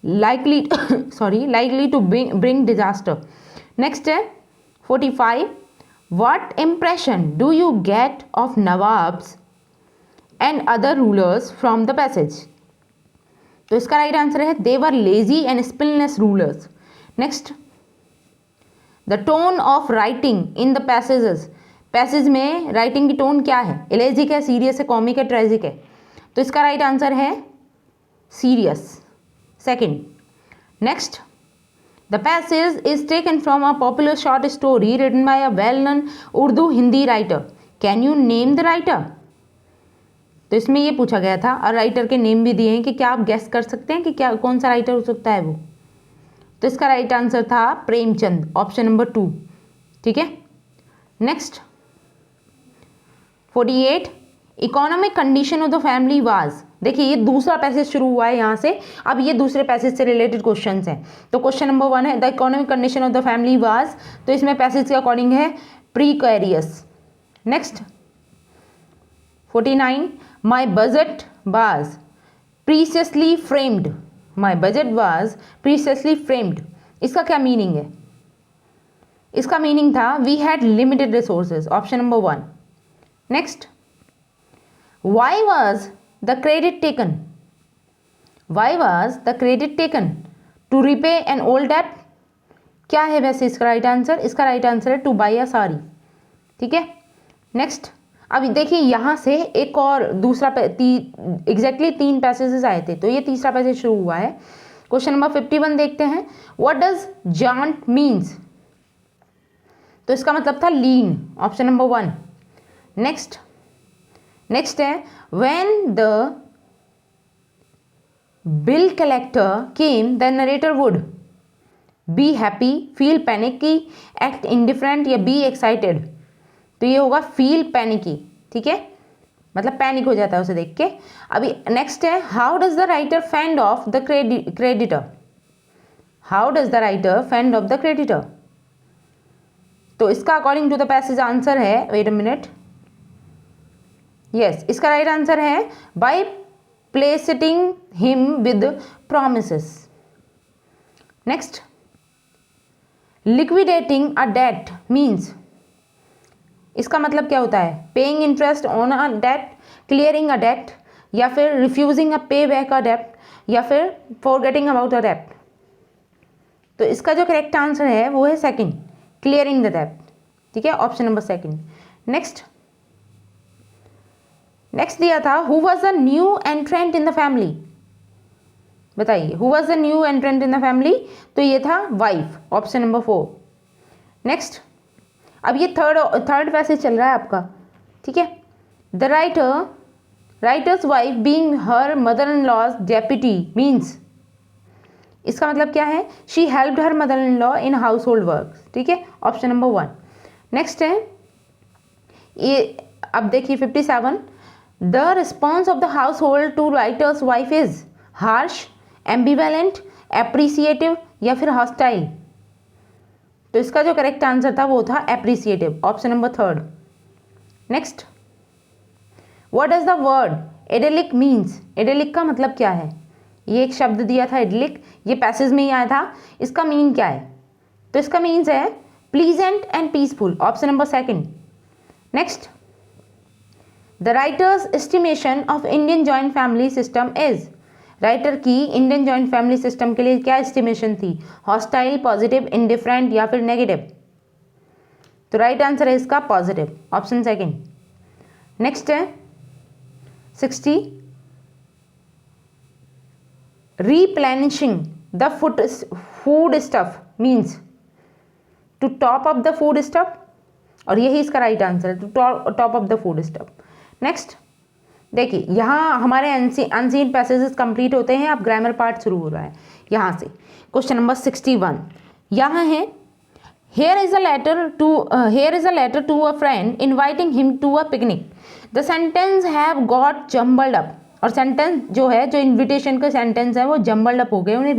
likely to bring disaster. Next है 45, What impression do you get of Nawabs and other rulers from the passage? तो इसका राइट आंसर है they were lazy and spineless rulers. Next, the tone of writing in the passages. Passage में writing की tone क्या है, ellagic है, serious है, comic है, ट्रेजिक है। तो इसका राइट आंसर है serious, 2nd. Next, the passage is taken from a popular short story written by a well-known Urdu Hindi writer. Can you name the writer? तो इसमें ये पूछा गया था और राइटर के नेम भी दिए हैं कि क्या आप गेस कर सकते हैं कि क्या कौन सा राइटर हो सकता है वो। तो इसका राइट आंसर था प्रेमचंद, ऑप्शन नंबर 2। ठीक है, next 48, economic condition of the family was. देखिए, ये दूसरा पैसेज शुरू हुआ है यहाँ से, अब ये दूसरे पैसेज से रिलेटेड क्वेश्चंस हैं। तो क्वेश्चन नंबर 1 है the economic condition of the family was, तो इसमें पैसेज के अकॉर्डिंग है precarious. Next 49, my budget was preciously framed. My budget was preciously framed, इसका क्या मीनिंग है, इसका मीनिंग था we had limited resources, option number 1। Next, why was the credit taken? Why was the credit taken? To repay an old debt? क्या है वैसे इसका right answer, इसका राइट आंसर है टू बाई अ साड़ी। ठीक है, नेक्स्ट, अब देखिए यहाँ से एक और दूसरा एग्जैक्टली 3 पैसेजेस आए थे, तो ये तीसरा पैसेज शुरू हुआ है। क्वेश्चन नंबर 51 देखते हैं, व्हाट डज जॉन्ट मीन्स। तो इसका मतलब था लीन, ऑप्शन नंबर 1। नेक्स्ट है when the bill collector came the narrator would be happy, feel panicky, act indifferent या बी एक्साइटेड। तो ये होगा फील पैनिकी। ठीक है, मतलब पैनिक हो जाता है उसे देख के। अभी नेक्स्ट है how does the writer fend off the creditor. How does the writer fend off the creditor, तो इसका according to the passage answer है, वेट अ मिनट, यस, इसका राइट आंसर है by placating him with promises. Next, liquidating a debt means. इसका मतलब क्या होता है? Paying interest on a debt, clearing a debt, या फिर रिफ्यूजिंग अ पे बैक अ डेट, या फिर फॉरगेटिंग अबाउट अ डेट। तो इसका जो करेक्ट आंसर है वो है सेकंड, क्लियरिंग द डेट। ठीक है, ऑप्शन नंबर सेकंड। नेक्स्ट दिया था who was the new entrant in the family. बताइए, who was the new entrant in the family? तो ये था वाइफ, ऑप्शन नंबर 4। नेक्स्ट, अब ये थर्ड पैसेज चल रहा है आपका। ठीक है, the writer's wife being her mother in law's deputy means, इसका मतलब क्या है? She helped her mother in law in household work. ठीक है, ऑप्शन नंबर 1। नेक्स्ट है ये, अब देखिए 57, the response of the household to writer's wife is harsh, ambivalent, appreciative, या फिर हॉस्टाइल। तो इसका जो करेक्ट आंसर था वो था appreciative, option number 3। Next, what does the word idyllic means? Idyllic का मतलब क्या है? ये एक शब्द दिया था एडेलिक, ये पैसेज में ही आया था। इसका मीन क्या है? तो इसका मीन्स है pleasant and peaceful, option number 2। Next, the writers estimation of Indian joint family system is, writer की इंडियन जॉइंट फैमिली सिस्टम के लिए क्या एस्टिमेशन थी? हॉस्टाइल, पॉजिटिव, इंडिफरेंट, या फिर नेगेटिव? तो राइट आंसर है इसका पॉजिटिव, ऑप्शन 2। नेक्स्ट है 60, replenishing the food stuff means to top up the food stuff, और यही इसका राइट आंसर है, to top up the food stuff. Next देखिए, यहाँ हमारे अनसीन पैसेजेस कंप्लीट होते हैं, अब ग्रामर पार्ट शुरू हो रहा है यहाँ से। क्वेश्चन नंबर 61 यहाँ है, here is a letter to a friend inviting him to a picnic. The sentence have got jumbled up, और सेंटेंस जो है, जो इन्विटेशन का सेंटेंस है वो जम्बल्ड अप हो गए, उन्हें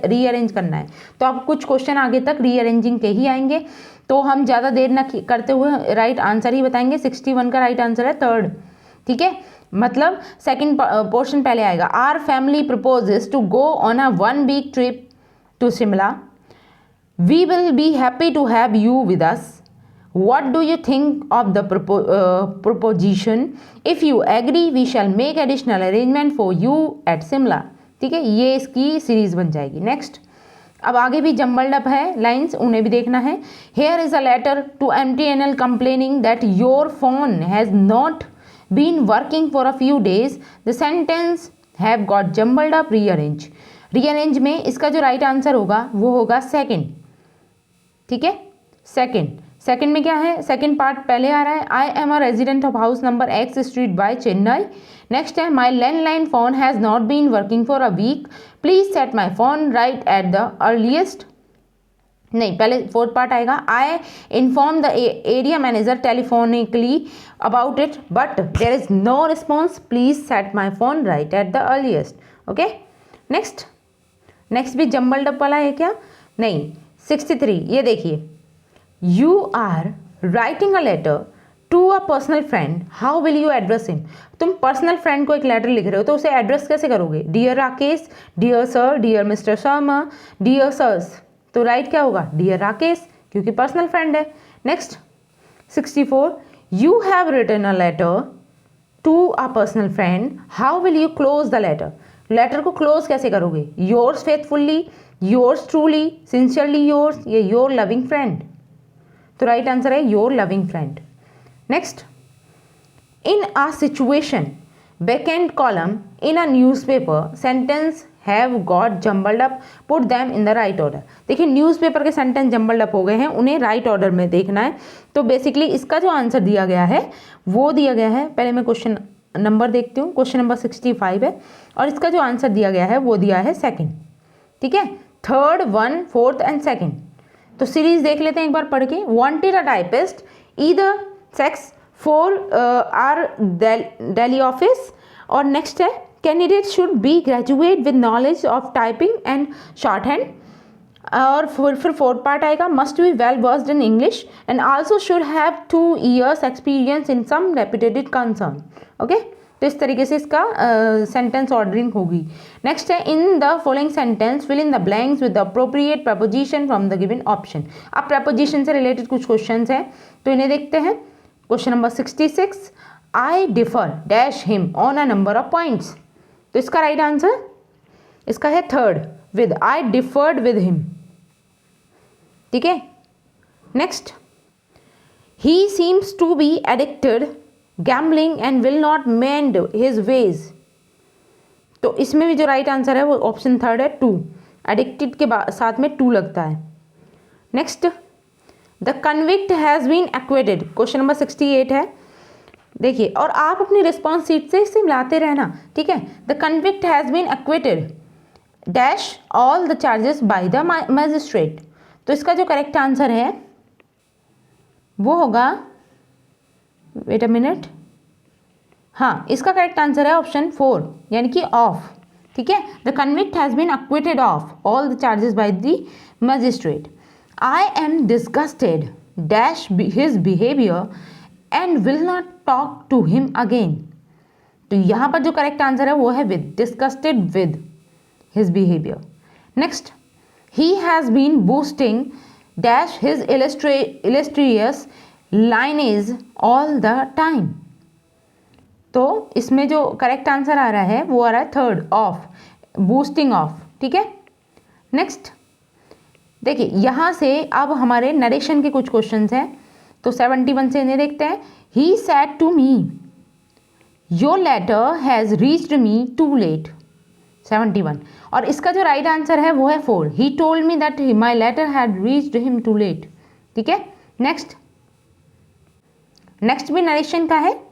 रीअरेंज करना है। तो अब कुछ क्वेश्चन आगे तक रीअरेंजिंग के ही आएंगे, तो हम ज़्यादा देर ना करते हुए राइट आंसर ही बताएंगे। 61 का राइट आंसर है 3rd। ठीक है, मतलब सेकंड पोर्शन पहले आएगा। Our family proposes to go on a 1 week trip to Shimla. We will be happy to have you with us. What do you think of the proposition? If you agree, we shall make additional arrangement for you at Simla. ठीक है, ये इसकी series बन जाएगी। Next, अब आगे भी jumbled up है लाइन्स, उन्हें भी देखना है। Here is a letter to MTNL complaining that your phone has not been working for a few days. The sentence have got jumbled up, rearrange. Rearrange में इसका जो राइट आंसर होगा वो होगा 2nd। ठीक है, सेकंड में क्या है? सेकंड पार्ट पहले आ रहा है, I am a resident of house number X street by Chennai. Next है, my landline phone has not been working for a week, please set my phone right at the earliest. नहीं, पहले 4th part आएगा, I inform the area manager telephonically about it but there is no response, please set my phone right at the earliest. Okay, next भी jumbled up वाला है क्या? नहीं। 63 ये देखिए, You are writing a letter to a personal friend. How will you address him? तुम personal friend को एक लेटर लिख रहे हो, तो उसे एड्रेस कैसे करोगे? Dear Rakesh, dear sir, dear mister Sharma, dear sirs. तो राइट क्या होगा? डियर राकेश, क्योंकि पर्सनल फ्रेंड है। Next 64, you have written a letter to a personal friend, how will you close the letter? Letter को क्लोज कैसे करोगे? Yours faithfully, yours truly, sincerely yours, या your loving friend? तो right answer है your loving friend. Next, in a situation vacant column in a newspaper sentence have got jumbled up, put them in the right order. देखिए, newspaper के sentence jumbled up हो गए हैं, उन्हें right order में देखना है। तो बेसिकली इसका जो आंसर दिया गया है वो दिया गया है, पहले मैं क्वेश्चन नंबर देखती हूँ, क्वेश्चन नंबर 65 है, और इसका जो आंसर दिया गया है वो दिया है 2nd। ठीक है, 3rd, 1, 4th एंड 2nd। तो सीरीज देख लेते हैं एक बार पढ़ के। Wanted a typist either sex for our Delhi office, और नेक्स्ट है candidate should be graduate with knowledge of typing and shorthand, और फिर 4th पार्ट आएगा, must be well versed in English and also should have 2 years experience in some reputed concern. Okay, तो इस तरीके से इसका sentence ordering होगी। Next है, in the following sentence fill in the blanks with the appropriate preposition from the given option. अब preposition से related कुछ क्वेश्चंस हैं, तो इन्हें देखते हैं। Question number 66, I differ dash him on a number of points. तो इसका राइट आंसर इसका है third, with, I differed with him. ठीक है, next, he seems to be addicted gambling and will not mend his veg. तो इसमें भी जो राइट आंसर है वो ऑप्शन थर्ड है, टू। एडिक्टेड के साथ में टू लगता है। Next, the convict has been acquitted. Question number 68 है, देखिए, और आप अपनी रिस्पॉन्स सीट से इसे मिलाते रहना। ठीक है, the convict has been acquitted dash all the charges by the magistrate. तो इसका जो करेक्ट आंसर है वो होगा, वेट अ मिनट, हाँ, इसका करेक्ट आंसर है ऑप्शन 4, यानी कि ऑफ। ठीक है, the convict has been acquitted of all the charges by the magistrate. I am disgusted dash his behaviour and will not talk to him again. तो यहाँ पर जो करेक्ट आंसर है वो है with, disgusted with his behaviour. Next, he has been boasting dash his illustrious lineage all the time. तो इसमें जो करेक्ट आंसर आ रहा है वो आ रहा है थर्ड, ऑफ, बूस्टिंग ऑफ। ठीक है, नेक्स्ट, देखिए यहाँ से अब हमारे नरेशन के कुछ क्वेश्चंस हैं। तो 71 से इन्हें देखते हैं। He said to me your letter has reached me too late. 71, और इसका जो राइट आंसर है वो है 4, he told me that my letter had reached him too late. ठीक है, नेक्स्ट, नेक्स्ट भी नरेशन का है।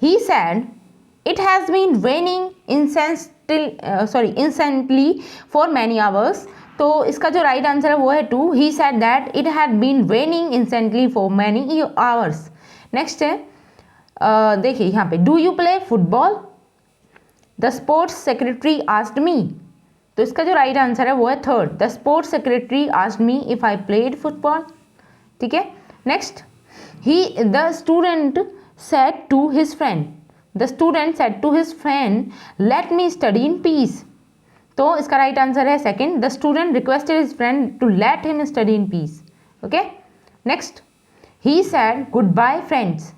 He said it has been raining incessantly for many hours. तो इसका जो राइट आंसर है वो है 2, he said that it had been raining incessantly for many hours. Next है, देखिए यहाँ पे, do you play football the sports secretary asked me. तो इसका जो राइट आंसर है वो है third, the sports secretary asked me if I played football. ठीक है, next, the student said to his friend, the student said to his friend, let me study in peace। तो इसका राइट आंसर है second, the student requested his friend to let him study in peace. Okay, next, he said goodbye friends.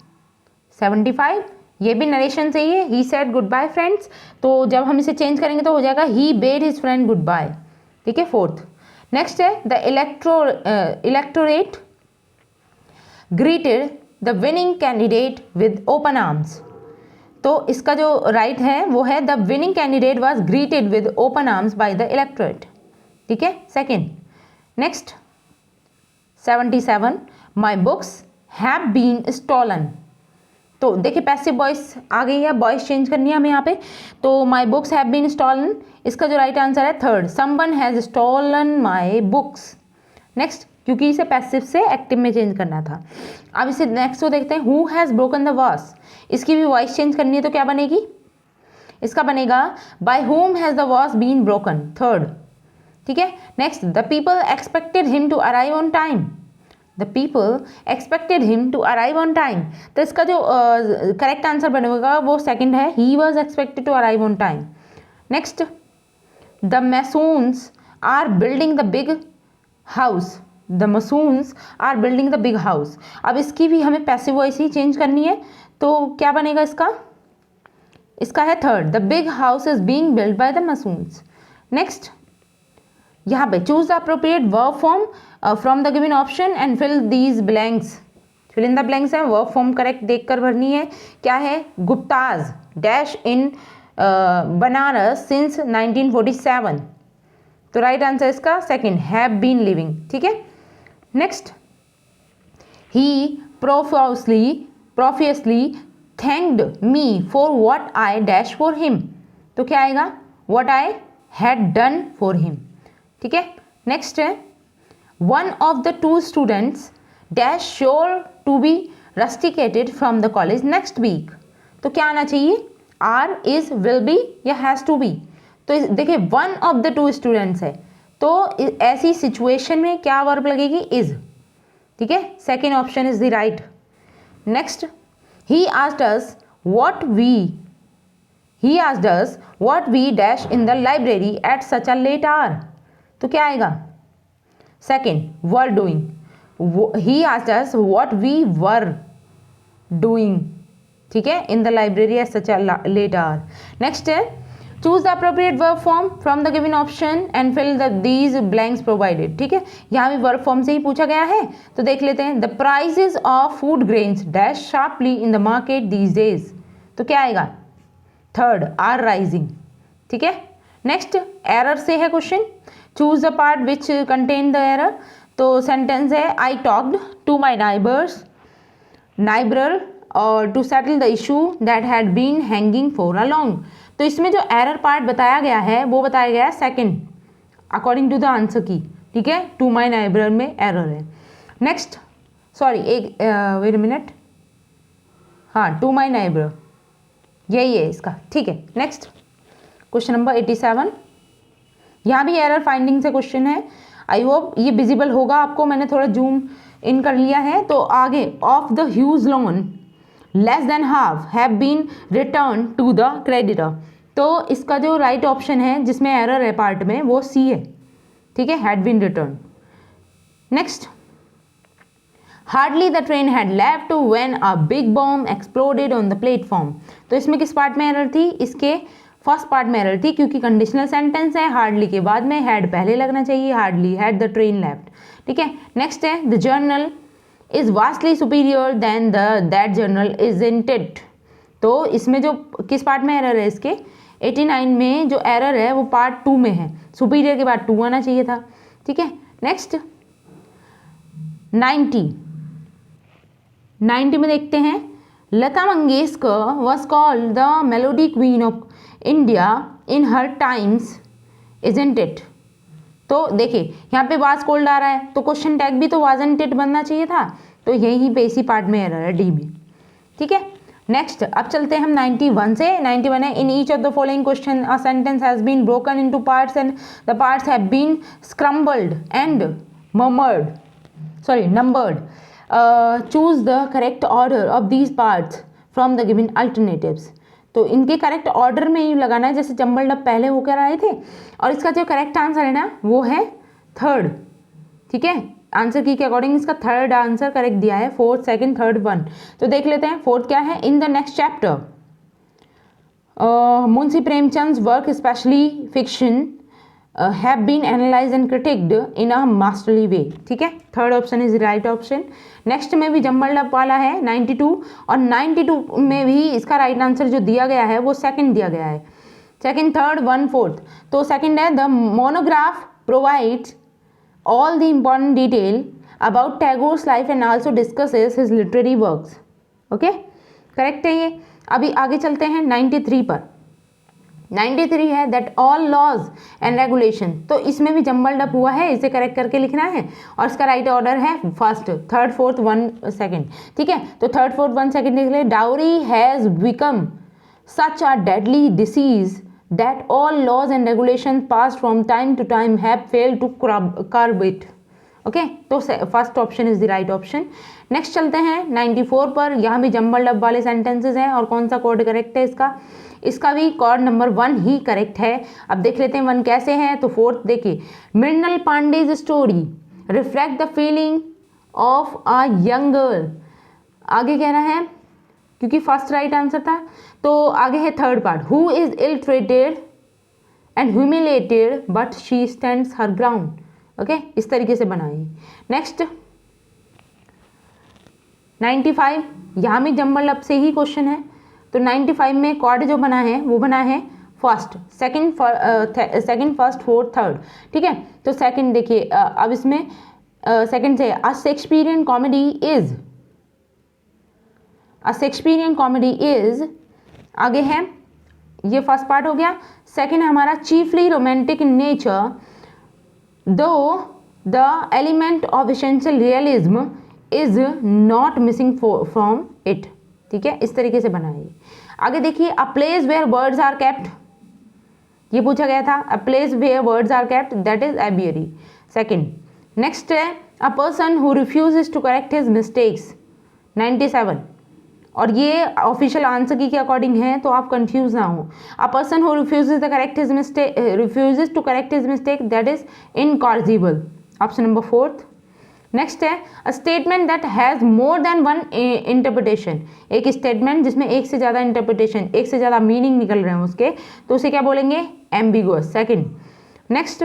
75, ये भी narration से ही है, he said goodbye friends. तो जब हम इसे चेंज करेंगे तो हो जाएगा he bade his friend goodbye. ठीक है, फोर्थ। नेक्स्ट है, the electorate greeted the winning candidate with open arms. तो इसका जो राइट है वो है, the winning candidate was greeted with open arms by the electorate. ठीक है, second. Next, 77, my books have been stolen. तो देखिए पैसिव वॉइस आ गई है, वॉइस चेंज करनी है हमें यहाँ पे। तो my books have been stolen, इसका जो राइट आंसर है third, someone has stolen my books. Next, क्योंकि इसे पैसिव से एक्टिव में चेंज करना था। अब इसे नेक्स्ट को देखते हैं, who has broken the vase. इसकी भी वॉइस चेंज करनी है तो क्या बनेगी, इसका बनेगा by whom has the vase been broken, third. ठीक है, next, the people expected him to arrive on time. The people expected him to arrive on time. तो इसका जो करेक्ट आंसर बनेगा वो सेकेंड है, he was expected to arrive on time. Next, the masons are building the big house. The masons are building the big house. अब इसकी भी हमें पैसिव वॉइस ही चेंज करनी है तो क्या बनेगा इसका, इसका है third, the big house is being build by the masons. Next, यहाँ पे choose the appropriate verb form from the given option and fill these blanks. Fill in the blanks है, वर्ब फॉर्म करेक्ट देखकर भरनी है। क्या है, Guptas dash in Banaras since 1947। तो right answer इसका सेकंड, हैव बीन लिविंग। ठीक है, next, he profusely thanked me for what I dash for him. तो क्या आएगा, what I had done for him. ठीक है, नेक्स्ट है, one of the two students dash sure to be rusticated from the college next week. तो क्या आना चाहिए, आर, इज, विल बी या हैज़ टू बी। तो देखिए one of the two students है तो ऐसी सिचुएशन में क्या वर्ब लगेगी, इज। ठीक है, second option is the right. Next, he asked us what we dash in the library at such a late hour. तो क्या आएगा, second, were doing. He asked us what we were doing, ठीक है, in the library at such late hour. Next है choose the appropriate verb form from the given option and fill the these blanks provided, ठीक है, यहाँ भी verb form से ही पूछा गया है, तो देख लेते हैं। The prices of food grains dash sharply in the market these days, तो क्या आएगा, थर्ड, आर राइजिंग, ठीक है। नेक्स्ट एरर से है question, choose the part which contain the error, तो सेंटेंस है I talked to my neighbour और to settle the issue that had been hanging for a long, तो इसमें जो एरर पार्ट बताया गया है वो बताया गया है second according to the answer key, ठीक है, टू माई नाइबर में एरर है। नेक्स्ट सॉरी एक वेट मिनट, हाँ टू माई नाइबर यही है इसका, ठीक है। नेक्स्ट क्वेश्चन नंबर 87, यहाँ भी एरर फाइंडिंग से क्वेश्चन है, आई होप ये विजिबल होगा आपको, मैंने थोड़ा जूम इन कर लिया है। तो आगे of the huge loan less than half have been return to the creditor, तो इसका जो राइट ऑप्शन है जिसमें एरर है पार्ट में वो सी है, ठीक है, had been return. Next hardly the train had left when a big bomb exploded on the platform, तो इसमें किस पार्ट में एरर थी, इसके फर्स्ट पार्ट में एरर थी, क्योंकि कंडीशनल सेंटेंस है, हार्डली के बाद में हैड पहले लगना चाहिए, hardly had the train left, ठीक है। नेक्स्ट है the journal is vastly superior than the that journal isn't it, तो इसमें जो किस पार्ट में एरर है, इसके 89 में जो एरर है वो पार्ट 2 में है, सुपीरियर के बाद 2 आना चाहिए था, ठीक है। नेक्स्ट 90 में देखते हैं, Lata Mangeshkar was called the melody queen of India in her times isn't it, तो देखिए यहाँ पे वाज कॉल्ड आ रहा है, तो क्वेश्चन टैग भी तो वाजंट इट बनना चाहिए था, तो यही पे इसी पार्ट में एरर है, डी में, ठीक है। नेक्स्ट अब चलते हैं हम 91 से। 91 है in each of the following question a sentence has been broken into parts and the parts have been scrambled and numbered, choose the correct order of these parts from the given alternatives, तो इनके correct order में ही लगाना है, जैसे jumbled up पहले होकर आए थे, और इसका जो करेक्ट आंसर है ना वो है थर्ड, ठीक है, आंसर की के अकॉर्डिंग इसका थर्ड आंसर करेक्ट दिया है, फोर्थ सेकंड थर्ड वन, तो देख लेते हैं फोर्थ क्या है। In the next chapter Munshi Premchand work specially fiction have been analyse and critiqued in a masterly way, ठीक है, third option is right option. Next में भी जम्बल्ड अप वाला है 92, और 92 में भी इसका राइट आंसर जो दिया गया है वो सेकंड दिया गया है, सेकंड थर्ड वन फोर्थ, तो सेकंड है the monograph provides all the important detail about Tagore's life and also discusses his literary works, okay, correct है ये। अभी आगे चलते हैं 93 पर। 93 है that all laws and regulation, तो इसमें भी जम्बल्ड अप हुआ है, इसे करेक्ट करके लिखना है, और इसका राइट ऑर्डर है first third fourth one second, ठीक है, तो थर्ड फोर्थ वन सेकेंड देख ले। Dowry has become such a deadly disease that all laws and regulations passed from time to time have failed to curb it, okay, तो first option is the right option. Next चलते हैं 94 पर, यहाँ भी jumbled up वाले sentences हैं, और कौन सा कोड करेक्ट है इसका भी कोड नंबर 1 ही करेक्ट है। अब देख लेते हैं 1 कैसे है, तो फोर्थ देखिए, Mrinal Pande's story reflect the feeling of a young girl, आगे कह रहा है क्योंकि फर्स्ट राइट आंसर था, तो आगे है third part, who is ill treated and humiliated but she stands her ground, okay, इस तरीके से बनाइए। नेक्स्ट 95, यहाँ भी जम्बल अप से ही क्वेश्चन है, तो 95 में कॉर्ड जो बना है वो बना है first second first fourth third, ठीक है, तो सेकंड देखिए, अब इसमें सेकंड से अ शेक्सपियरियन कॉमेडी इज आगे है, ये फर्स्ट पार्ट हो गया। सेकंड है हमारा chiefly romantic in nature though the element of essential realism is not missing from it, ठीक है, इस तरीके से बनाइए। आगे देखिए, a place where words are kept, ये पूछा गया था, a place where words are kept that is aviary, second. Next है a person who refuses to correct his mistakes 97, और ये ऑफिशियल आंसर की के अकॉर्डिंग है, तो आप कंफ्यूज ना हो। A person who refuses to correct his mistake that is incorrigible, option number fourth. Next है a statement that has more than one interpretation, एक स्टेटमेंट जिसमें एक से ज़्यादा इंटरप्रिटेशन, एक से ज़्यादा मीनिंग निकल रहे हैं उसके, तो उसे क्या बोलेंगे, ambiguous. Second, next,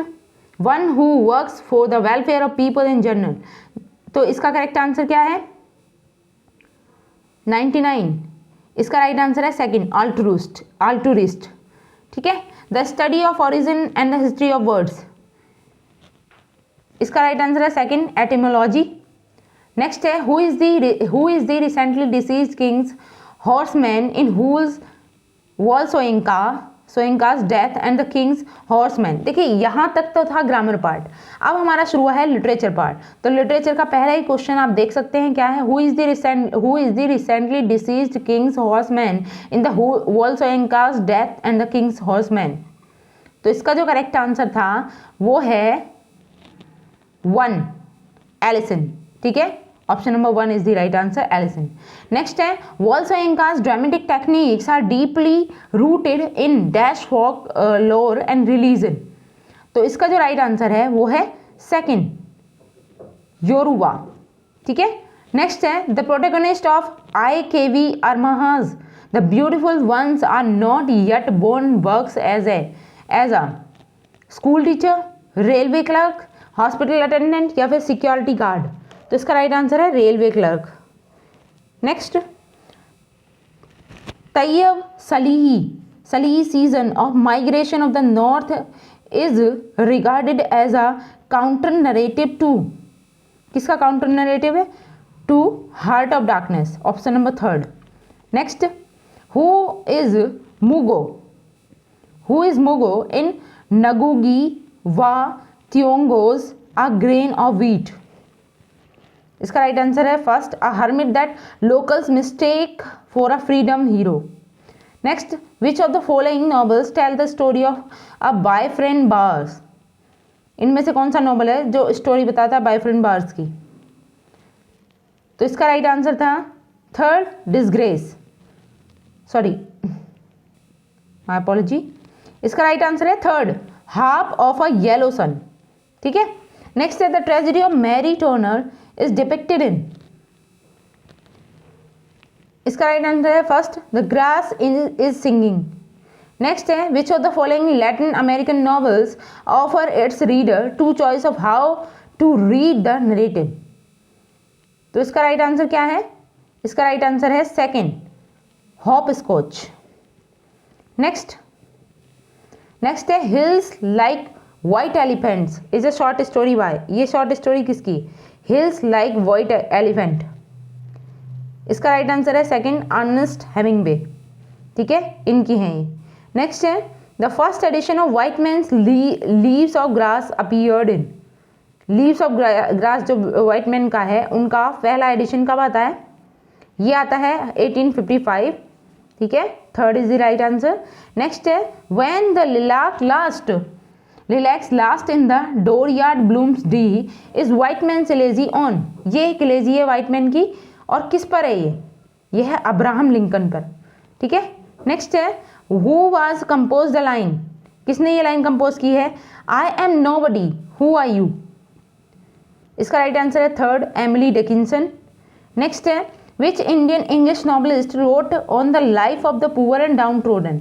one who works for the welfare of people in general, तो इसका करेक्ट आंसर क्या है, 99, इसका राइट आंसर है सेकंड, अल्टुरिस्ट। ठीक है। The study of origin and the history of words, इसका राइट आंसर है सेकंड, एटिमोलॉजी। नेक्स्ट है who is the recently deceased king's horseman in whose Wole Soyinka's death and the king's horseman. देखिए यहाँ तक तो था ग्रामर पार्ट, अब हमारा शुरू हुआ है लिटरेचर पार्ट। तो लिटरेचर का पहला ही क्वेश्चन आप देख सकते हैं क्या है, who is the recently deceased king's horseman in the Wole Soyinka's death and the king's horseman. तो इसका जो करेक्ट आंसर था वो है 1, एलिसन। ठीक है, option number 1 is the right answer, Elesin. Next है Wole Soyinka's dramatic techniques are deeply rooted in dash folklore and religion. तो इसका जो राइट आंसर है वो है सेकंड, योरुबा। ठीक है। नेक्स्ट है the protagonist of IKV Armaha's the beautiful ones are not yet born works as a school teacher, railway clerk, hospital attendant या फिर सिक्योरिटी गार्ड। तो इसका राइट आंसर है railway clerk. Next, Tayeb Salih's season of migration of the north is regarded as a counter narrative to, किसका counter narrative है, to heart of darkness, option number 3। Next, who is Mugo in Ngugi वा त्योंगोज a grain of wheat. इसका right answer है first, a hermit that locals mistake for a freedom hero. Next, which of the following novels tell the story of a boyfriend bars, इनमें से कौन सा novel है जो story बताता है बॉयफ्रेंड बार्स की। तो इसका राइट आंसर था 3rd, disgrace, sorry my apology, इसका राइट आंसर है 3rd, half of a yellow sun. ठीक है। नेक्स्ट है the tragedy of Mary Turner is depicted in, इसका राइट आंसर है first, the grass is singing. Next है which of the following Latin American novels offer its reader to choice of how to read the narrative. तो इसका right answer क्या है, इसका right answer है second, hop scotch. Next है hills like white elephants is a short story by, ये short story किसकी, hills like white elephant. इसका राइट आंसर है सेकंड, अर्नेस्ट हेमिंग्वे। ठीक है, इनकी हैं ये। नेक्स्ट है the first edition of Whitman's leaves of grass appeared in, leaves of grass जो व्हाइट मैन का है उनका पहला एडिशन कब आता है, ये आता है 1855। ठीक है, 3rd is the right answer. Next है when the lilacs last in the dooryard blooms डी is Whitman elegy on, ये एक इलेजी है व्हाइट मैन की, और किस पर है ये है अब्राहम लिंकन पर। ठीक है। नेक्स्ट है who was compose the line, किसने ये लाइन कंपोज की है, I am nobody who are you. इसका राइट आंसर है 3rd, एमिली डिकिंसन। नेक्स्ट है which Indian English novelist wrote on the life of the poor and downtrodden,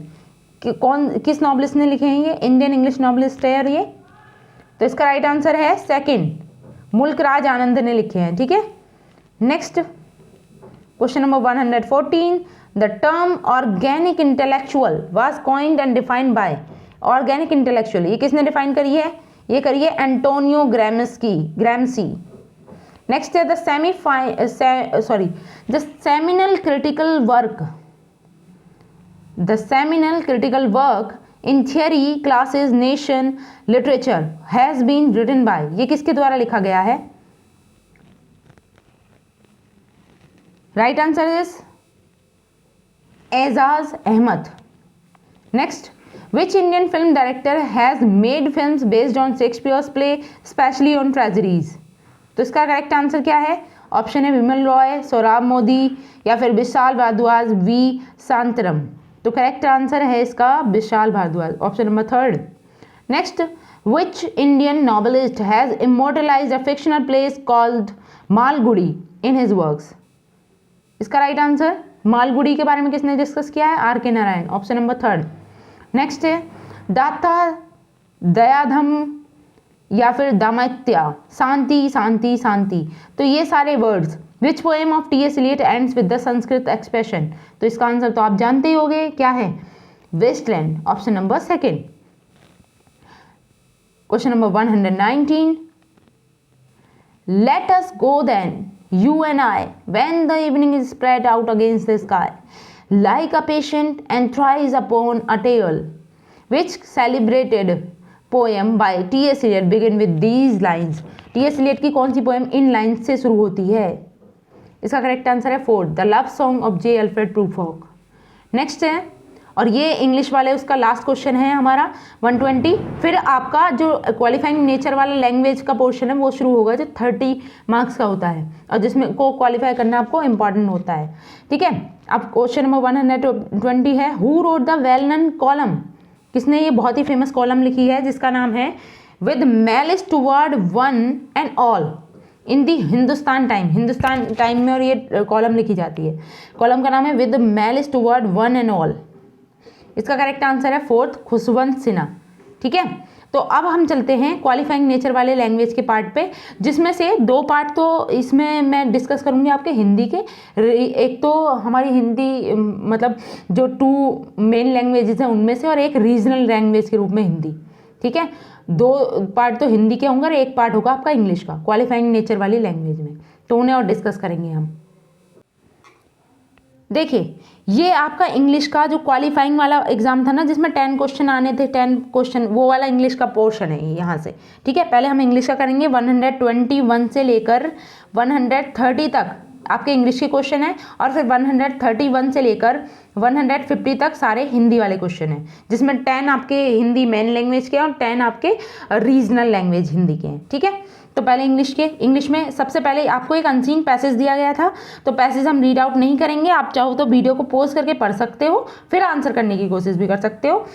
किस novelist ने लिखे हैं ये, इंडियन इंग्लिश नॉवलिस्ट है और ये। तो इसका राइट आंसर है सेकंड, मुल्कराज आनंद ने लिखे हैं। ठीक है। Next question number 114, the term organic intellectual was coined and defined by, organic intellectual ये किसने डिफाइन करी है, ये करिए एंटोनियो ग्राम्सी। नेक्स्ट है the seminal critical work in theory classes nation literature has been written by, ये किसके द्वारा लिखा गया है, right answer is Aijaz Ahmad. Next, which Indian film director has made films based on Shakespeare's play specially on tragedies. तो इसका correct answer क्या है, ऑप्शन है विमल रॉय, सोहराब मोदी या फिर विशाल भारद्वाज, वी शांतरम। तो करेक्ट आंसर है इसका Vishal Bhardwaj, option number 3rd। नेक्स्ट, Which Indian novelist has immortalized a fictional place called Malgudi in his works? इसका राइट आंसर, मालगुड़ी के बारे में किसने डिस्कस किया है? आर के नारायण, ऑप्शन नंबर 3। नेक्स्ट है दाता, दयाधम या फिर दामत्या, शांति शांति शांति। तो ये सारे words which poem of T.S. Eliot ends with the Sanskrit expression? तो इसका आंसर तो आप जानते ही होंगे, क्या है? Wasteland, option number 2। Question number 119, let us go then you and I when the evening is spread out against the sky like a patient and tries upon a tale. Which celebrated poem by T.S. Eliot begin with these lines? T.S. Eliot की कौन सी poem in lines से शुरू होती है? इसका correct answer है 4, the love song of J Alfred Prufrock. Next है, और ये इंग्लिश वाले उसका लास्ट क्वेश्चन है हमारा 120। फिर आपका जो क्वालिफाइंग नेचर वाला लैंग्वेज का पोर्शन है वो शुरू होगा, जो 30 मार्क्स का होता है और जिसमें को क्वालिफाई करना आपको इंपॉर्टेंट होता है। ठीक है, अब क्वेश्चन नंबर 120 है, who wrote the well known column? किसने ये बहुत ही फेमस कॉलम लिखी है जिसका नाम है with malice toward one and all in the Hindustan time? Hindustan time में और ये कॉलम लिखी जाती है। कॉलम का नाम है with malice toward one and all. इसका करेक्ट आंसर है 4th, खुशवंत सिन्हा। ठीक है, तो अब हम चलते हैं क्वालिफाइंग नेचर वाले लैंग्वेज के पार्ट पे, जिसमें से 2 पार्ट तो इसमें मैं डिस्कस करूंगी आपके हिंदी के। एक तो हमारी हिंदी मतलब जो 2 मेन लैंग्वेजेस हैं उनमें से, और एक रीजनल लैंग्वेज के रूप में हिंदी। ठीक है, 2 पार्ट तो हिंदी के होंगे और एक पार्ट होगा आपका इंग्लिश का क्वालिफाइंग नेचर वाली लैंग्वेज में, तो उन्हें और डिस्कस करेंगे हम। देखिए, ये आपका इंग्लिश का जो क्वालिफाइंग वाला एग्जाम था ना, जिसमें 10 क्वेश्चन आने थे, 10 क्वेश्चन, वो वाला इंग्लिश का पोर्शन है यहाँ से। ठीक है, पहले हम इंग्लिश का करेंगे। 121 से लेकर 130 तक आपके इंग्लिश के क्वेश्चन है, और फिर 131 से लेकर 150 तक सारे हिंदी वाले क्वेश्चन हैं, जिसमें 10 आपके हिंदी मेन लैंग्वेज के और 10 आपके रीजनल लैंग्वेज हिंदी के हैं। ठीक है, तो पहले इंग्लिश में सबसे पहले आपको एक अनसीन पैसेज दिया गया था, तो पैसेज हम रीड आउट नहीं करेंगे। आप चाहो तो वीडियो को पॉज करके पढ़ सकते हो, फिर आंसर करने की कोशिश भी कर सकते हो।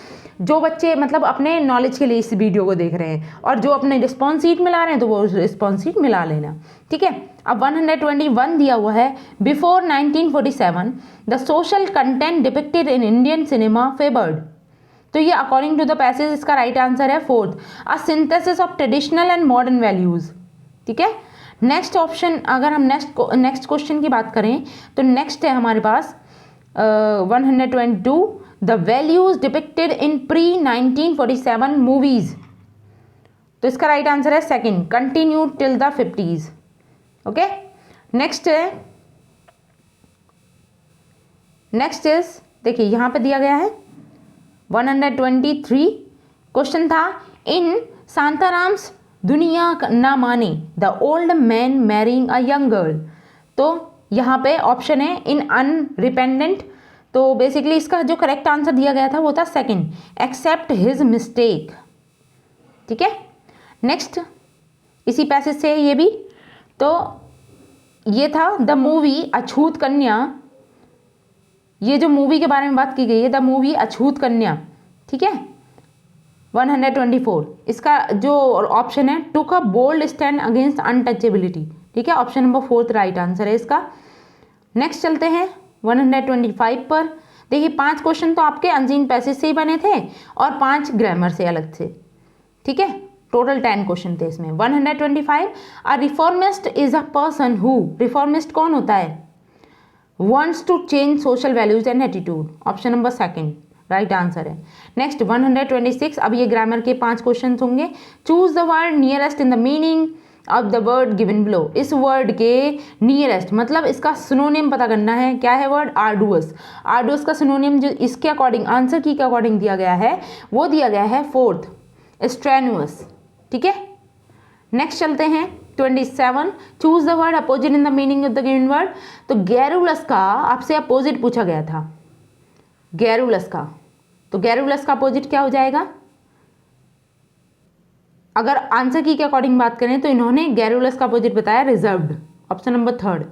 जो बच्चे मतलब अपने नॉलेज के लिए इस वीडियो को देख रहे हैं और जो अपने रिस्पॉन्स शीट में ला रहे हैं, तो वो रिस्पॉन्स शीट मिला लेना। ठीक है, अब 121 दिया हुआ है, before 1947 the social content depicted in Indian cinema favoured. तो ये अकॉर्डिंग टू द पैसेज इसका राइट आंसर है 4th, a synthesis of traditional and modern values. ठीक है, नेक्स्ट ऑप्शन, अगर हम नेक्स्ट क्वेश्चन की बात करें तो नेक्स्ट है हमारे पास 122, the values depicted in pre 1947 movies. तो इसका राइट आंसर है 2nd, continue till the 50s। Okay, next is देखिए यहाँ पे दिया गया है 123 क्वेश्चन था, इन शांताराम्स दुनिया ना माने the old man marrying a young girl. तो यहाँ पे ऑप्शन है इन अनरिपेंडेंट। तो बेसिकली इसका जो करेक्ट आंसर दिया गया था वो था 2nd, एक्सेप्ट हिज मिस्टेक। ठीक है, नेक्स्ट इसी पैसेज से ये भी, तो ये था द मूवी अछूत कन्या। ये जो मूवी के बारे में बात की गई है, द मूवी अछूत कन्या। ठीक है, 124 इसका जो ऑप्शन है, took a bold stand against untouchability. ठीक है, option number 4th right answer है इसका। नेक्स्ट चलते हैं 125 पर। देखिए 5 क्वेश्चन तो आपके अनसीन पैसेज से ही बने थे और 5 ग्रामर से अलग थे। ठीक है, टोटल 10 क्वेश्चन थे इसमें। 125, a reformist is a person who, reformist कौन होता है? Wants to change social values and attitude. Option number 2nd right answer है। नेक्स्ट 126, अब ये ग्रामर के 5 क्वेश्चन होंगे। Choose the word nearest in the meaning of the word given below. इस word के नियरेस्ट मतलब इसका सिनोनिम पता करना है। क्या है वर्ड? आर्डुअस। आर्डुअस का सिनोनिम जो इसके अकॉर्डिंग आंसर की के अकॉर्डिंग दिया गया है वो दिया गया है 4th, स्ट्रेनुअस। ठीक है, नेक्स्ट चलते हैं 27, choose the word opposite in the meaning of the given word. तो गैरुलस का आपसे अपोजिट पूछा गया था, गैरुलस का, तो गैरुलस का अपोजिट क्या हो जाएगा? अगर आंसर की के अकॉर्डिंग बात करें तो इन्होंने गैरुलस का अपोजिट बताया रिजर्व्ड, ऑप्शन नंबर 3rd,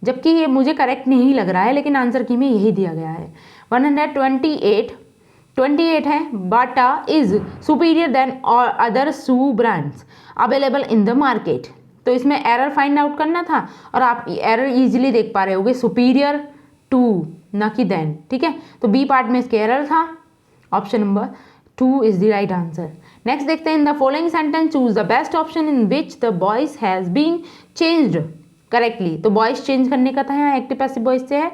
जबकि ये मुझे करेक्ट नहीं लग रहा है, लेकिन आंसर की में यही दिया गया है। 128, 28 है, बाटा इज सुपीरियर देन और other shoe brands available in the market. तो इसमें एरर फाइंड आउट करना था और आप एरर इजीली देख पा रहे होगे, सुपीरियर टू ना कि देन, ठीक है। तो बी पार्ट में इसके एरर था, option number 2 is the right answer. Next देखते हैं, in the following sentence choose the best option in which the voice has been changed correctly. तो वॉइस चेंज करने का था यहाँ, एक्टिव पैसिव वॉइस से है।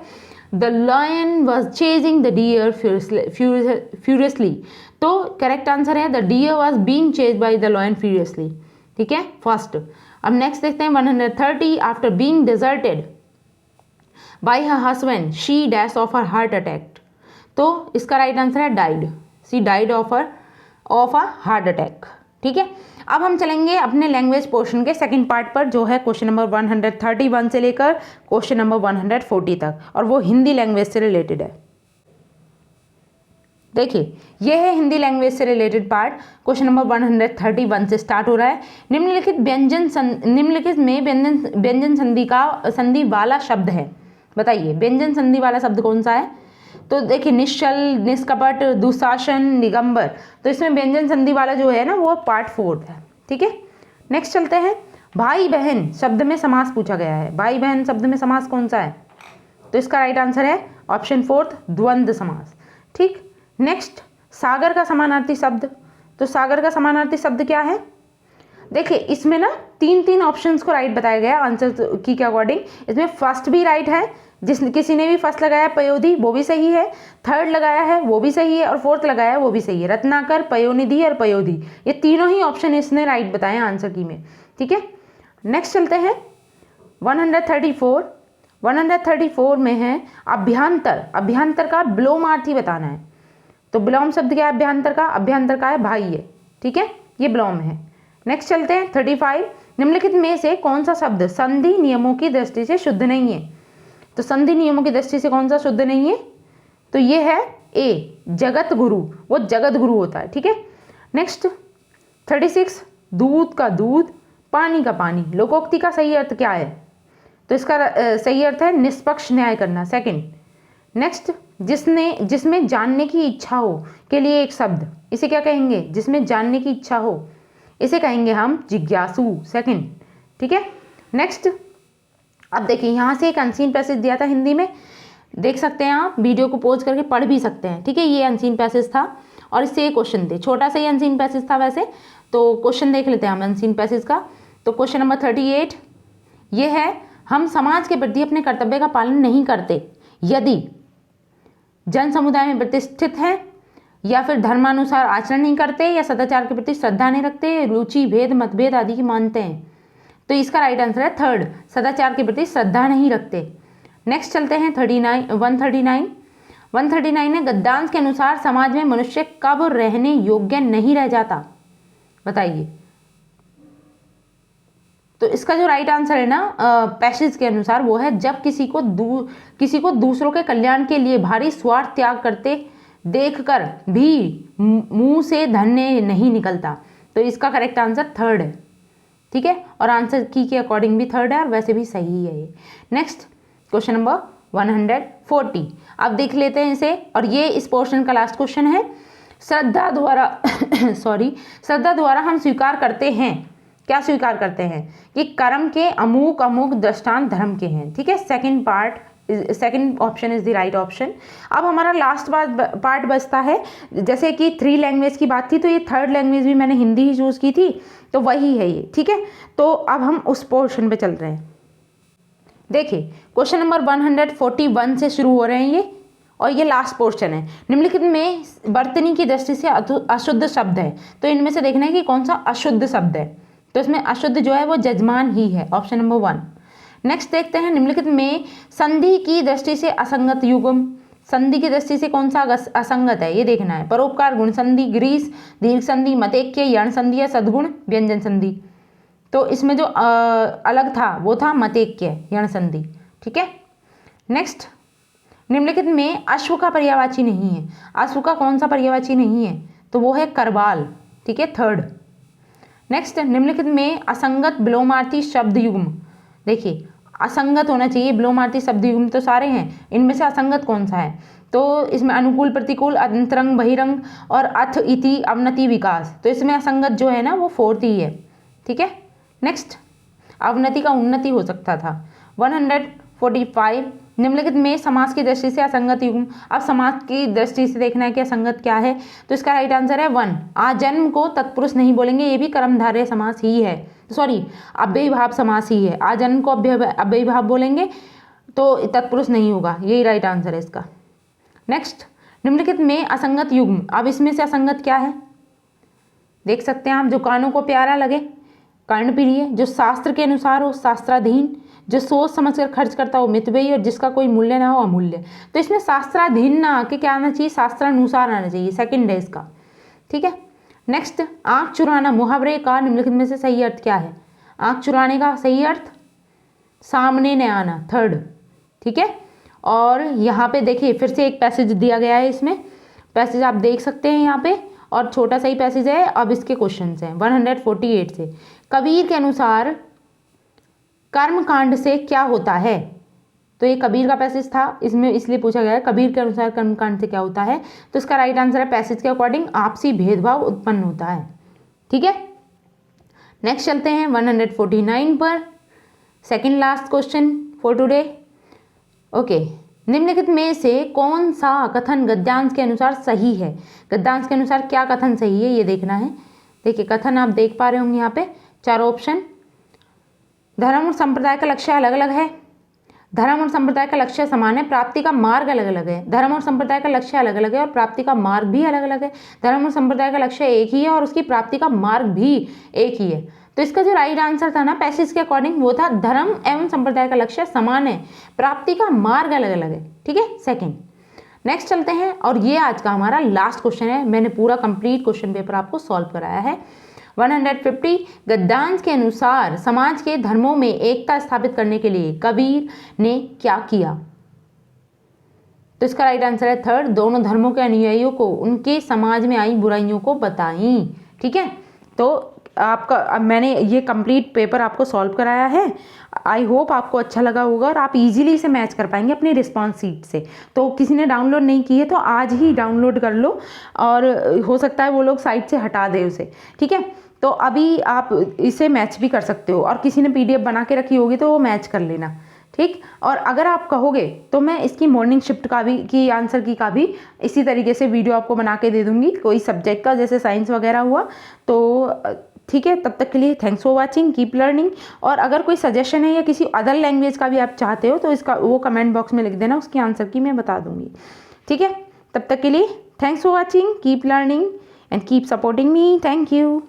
The lion was chasing the deer furiously, तो करेक्ट आंसर है the deer was being chased by the lion furiously, ठीक है, फर्स्ट। अब नेक्स्ट देखते हैं 130, after being deserted bye her husband she dash of her heart attack. तो इसका right answer है died, she died of a heart attack, ठीक है। अब हम चलेंगे अपने लैंग्वेज पोर्शन के सेकंड पार्ट पर, जो है क्वेश्चन नंबर 131 से लेकर क्वेश्चन नंबर 140 तक, और वो हिंदी लैंग्वेज से रिलेटेड है। देखिए, यह है हिंदी लैंग्वेज से रिलेटेड पार्ट, क्वेश्चन नंबर 131 से स्टार्ट हो रहा है। निम्नलिखित में व्यंजन संधि वाला शब्द है, बताइए व्यंजन संधि वाला शब्द कौन सा है। तो देखिए, निश्चल, निष्कपट, दुशासन, निगंबर, तो इसमें व्यंजन संधि वाला जो है ना वो पार्ट 4 है, ठीक है। नेक्स्ट चलते हैं, भाई बहन शब्द में समास पूछा गया है। भाई बहन शब्द में समास कौन सा है, तो इसका राइट आंसर है ऑप्शन 4 द्वंद्व समास, ठीक। नेक्स्ट, सागर का समानार्थी शब्द, तो सागर का समानार्थी शब्द क्या है। देखिए, इसमें ना तीन ऑप्शंस को राइट बताया गया आंसर की के अकॉर्डिंग। इसमें फर्स्ट भी राइट है, किसी ने भी फर्स्ट लगाया पयोधी वो भी सही है, थर्ड लगाया है वो भी सही है, और फोर्थ लगाया है वो भी सही है। रत्नाकर, पयोनिधि और पयोधी, ये तीनों ही ऑप्शन इसने राइट बताए आंसर की में, ठीक है। नेक्स्ट चलते हैं 134 में है अभ्यंतर। अभ्यंतर का विलोमार्थी बताना है। तो विलोम शब्द क्या है अभ्यंतर का, अभ्यंतर का है भाई है, ठीक है, ये विलोम है। नेक्स्ट चलते हैं 35, निम्नलिखित में से कौन सा शब्द संधि नियमों की दृष्टि से शुद्ध नहीं है। तो संधि नियमों की दृष्टि से कौन सा शुद्ध नहीं है, तो ये है ए जगत गुरु, वो जगत गुरु होता है, ठीक है। नेक्स्ट 36, दूध का दूध, पानी का पानी, लोकोक्ति का सही अर्थ क्या है, तो इसका सही अर्थ है निष्पक्ष न्याय करना, सेकंड। नेक्स्ट, जिसमें जानने की इच्छा हो के लिए एक शब्द, इसे क्या कहेंगे, जिसमें जानने की इच्छा हो, इसे कहेंगे हम जिज्ञासु, सेकंड, ठीक है। नेक्स्ट, अब देखिए यहाँ से एक अनसीन पैसेज दिया था हिंदी में, देख सकते हैं आप, वीडियो को पॉज करके पढ़ भी सकते हैं, ठीक है। ये अनसीन पैसेज था और इससे ये क्वेश्चन थे, छोटा सा ही अनसीन पैसेज था वैसे, तो क्वेश्चन देख लेते हैं हम अनसीन पैसेज का। तो क्वेश्चन नंबर 38 ये है, हम समाज के प्रति अपने कर्तव्य का पालन नहीं करते यदि जन समुदाय में प्रतिष्ठित हैं, या फिर धर्मानुसार आचरण नहीं करते, या सदाचार के प्रति श्रद्धा नहीं रखते, रुचि भेद मतभेद आदि की मानते हैं। तो इसका राइट आंसर है थर्ड, सदाचार के प्रति श्रद्धा नहीं रखते। नेक्स्ट चलते हैं 139 है, गद्यांश के अनुसार समाज में मनुष्य कब रहने योग्य नहीं रह जाता, बताइए। तो इसका जो राइट आंसर है ना पैसेज के अनुसार, वो है जब किसी को दूसरों के कल्याण के लिए भारी स्वार्थ त्याग करते देखकर भी मुंह से धन्य नहीं निकलता। तो इसका करेक्ट आंसर थर्ड है, ठीक है, और आंसर की के अकॉर्डिंग भी थर्ड है और वैसे भी सही है ये। नेक्स्ट क्वेश्चन नंबर 140, अब देख लेते हैं इसे, और ये इस पोर्शन का लास्ट क्वेश्चन है। श्रद्धा द्वारा हम स्वीकार करते हैं, क्या स्वीकार करते हैं, कि कर्म के अमुक अमुक दृष्टांत धर्म के हैं, ठीक है। Second option is the right option. अब हमारा लास्ट पार्ट बचता है, जैसे कि 3 लैंग्वेज की बात थी, तो ये थर्ड लैंग्वेज भी मैंने हिंदी ही चूज़ की थी, तो वही है ये, ठीक है। तो अब हम उस पोर्शन पे चल रहे हैं। देखिए, क्वेश्चन नंबर 141 से शुरू हो रहे हैं ये, और ये लास्ट पोर्शन है। निम्नलिखित में वर्तनी की दृष्टि से अशुद्ध शब्द है, तो इनमें से देखना है कि कौन सा अशुद्ध शब्द है। तो इसमें अशुद्ध जो है वो जजमान ही है, ऑप्शन नंबर 1। नेक्स्ट देखते हैं, निम्नलिखित में संधि की दृष्टि से असंगत युग्म, संधि की दृष्टि से कौन सा असंगत है, ये देखना है। परोपकार, गुण संधि, ग्रीस, दीर्घ संधि, मतैक्य, यण संधि या सद्गुण व्यंजन संधि। तो इसमें जो अलग था वो था मतैक्य यण संधि, ठीक है। नेक्स्ट, निम्नलिखित में अश्व का पर्यायवाची नहीं है, अश्व का कौन सा पर्यायवाची नहीं है, तो वो है करवाल, ठीक है, थर्ड। नेक्स्ट, निम्नलिखित में असंगत विलोमार्थी शब्द युग्म, देखिए असंगत होना चाहिए। ब्लोमार्थी शब्द युग्म तो सारे हैं, इनमें से असंगत कौन सा है? तो इसमें अनुकूल, प्रतिकूल, अंतरंग, बहिरंग और अथ, इति, अवनति, विकास। तो इसमें असंगत जो है ना वो 4th ही है। ठीक है, नेक्स्ट, अवनति का उन्नति हो सकता था। 145, निम्नलिखित में समास की दृष्टि से असंगत युग्म। अब समास की दृष्टि से देखना है कि असंगत क्या है, तो इसका राइट आंसर है 1, आजन्म को तत्पुरुष नहीं बोलेंगे, ये भी कर्मधारय समास ही है, सॉरी अव्ययीभाव समास ही है। आजन्म को अव्ययीभाव बोलेंगे तो तत्पुरुष नहीं होगा, यही राइट आंसर है इसका। नेक्स्ट, निम्नलिखित में असंगत युग्म। अब इसमें से असंगत क्या है देख सकते हैं आप। जो कानों को प्यारा लगे, कर्णप्रिय, जो शास्त्र के अनुसार हो, शास्त्राधीन, जो सोच समझ कर खर्च करता हो, मितव्ययी, और जिसका कोई मूल्य ना हो, अमूल्य। तो इसमें शास्त्राधीन ना आके क्या आना चाहिए, शास्त्रानुसार आना चाहिए, सेकंड है इसका। ठीक है, नेक्स्ट, आंख चुराना मुहावरे का निम्नलिखित में से सही अर्थ क्या है? आंख चुराने का सही अर्थ सामने न आना, 3rd। ठीक है, और यहाँ पे देखिए फिर से एक पैसेज दिया गया है, इसमें पैसेज आप देख सकते हैं यहाँ पे, और छोटा सा ही पैसेज है। अब इसके क्वेश्चंस हैं 148 से। कबीर के अनुसार कर्मकांड से क्या होता है? तो ये कबीर का पैसेज था, इसमें इसलिए पूछा गया है कबीर के अनुसार कर्मकांड से क्या होता है। तो इसका राइट आंसर है पैसेज के अकॉर्डिंग आपसी भेदभाव उत्पन्न होता है। ठीक है, नेक्स्ट चलते हैं 149 पर, second last question for today. Okay, निम्नलिखित में से कौन सा कथन गद्यांश के अनुसार सही है? गद्यांश के अनुसार क्या कथन सही है ये देखना है। देखिए कथन आप देख पा रहे होंगे यहाँ पे 4 ऑप्शन। धर्म और संप्रदाय का लक्ष्य अलग अलग है, धर्म और संप्रदाय का लक्ष्य समान है, प्राप्ति का मार्ग अलग अलग है। धर्म और संप्रदाय का लक्ष्य अलग अलग है और प्राप्ति का मार्ग भी अलग अलग है। धर्म और संप्रदाय का लक्ष्य एक ही है और उसकी प्राप्ति का मार्ग भी एक ही है। तो इसका जो राइट आंसर था ना पैसेज के अकॉर्डिंग वो था धर्म एवं संप्रदाय का लक्ष्य समान है, प्राप्ति का मार्ग अलग अलग है। ठीक है, सेकंड। नेक्स्ट चलते हैं, और ये आज का हमारा लास्ट क्वेश्चन है। मैंने पूरा कंप्लीट क्वेश्चन पेपर आपको सॉल्व कराया है। 150, गद्यांश के अनुसार समाज के धर्मों में एकता स्थापित करने के लिए कबीर ने क्या किया? तो इसका राइट आंसर है 3rd, दोनों धर्मों के अनुयायियों को उनके समाज में आई बुराइयों को बताई। ठीक है, तो आपका अब मैंने ये कंप्लीट पेपर आपको सॉल्व कराया है। आई होप आपको अच्छा लगा होगा और आप इजीली इसे मैच कर पाएंगे अपनी रिस्पॉन्स शीट से। तो किसी ने डाउनलोड नहीं की है तो आज ही डाउनलोड कर लो, और हो सकता है वो लोग साइट से हटा दे उसे। ठीक है, तो अभी आप इसे मैच भी कर सकते हो, और किसी ने PDF बना के रखी होगी तो वो मैच कर लेना। ठीक, और अगर आप कहोगे तो मैं इसकी मॉर्निंग शिफ्ट का भी की आंसर की का भी इसी तरीके से वीडियो आपको बना के दे दूंगी, कोई सब्जेक्ट का, जैसे साइंस वगैरह हुआ तो। ठीक है, तब तक के लिए thanks for watching, keep learning. और अगर कोई सजेशन है या किसी अदर लैंग्वेज का भी आप चाहते हो तो इसका वो कमेंट बॉक्स में लिख देना, उसकी आंसर की मैं बता दूंगी। ठीक है, तब तक के लिए thanks for watching, keep learning and keep supporting me. Thank you.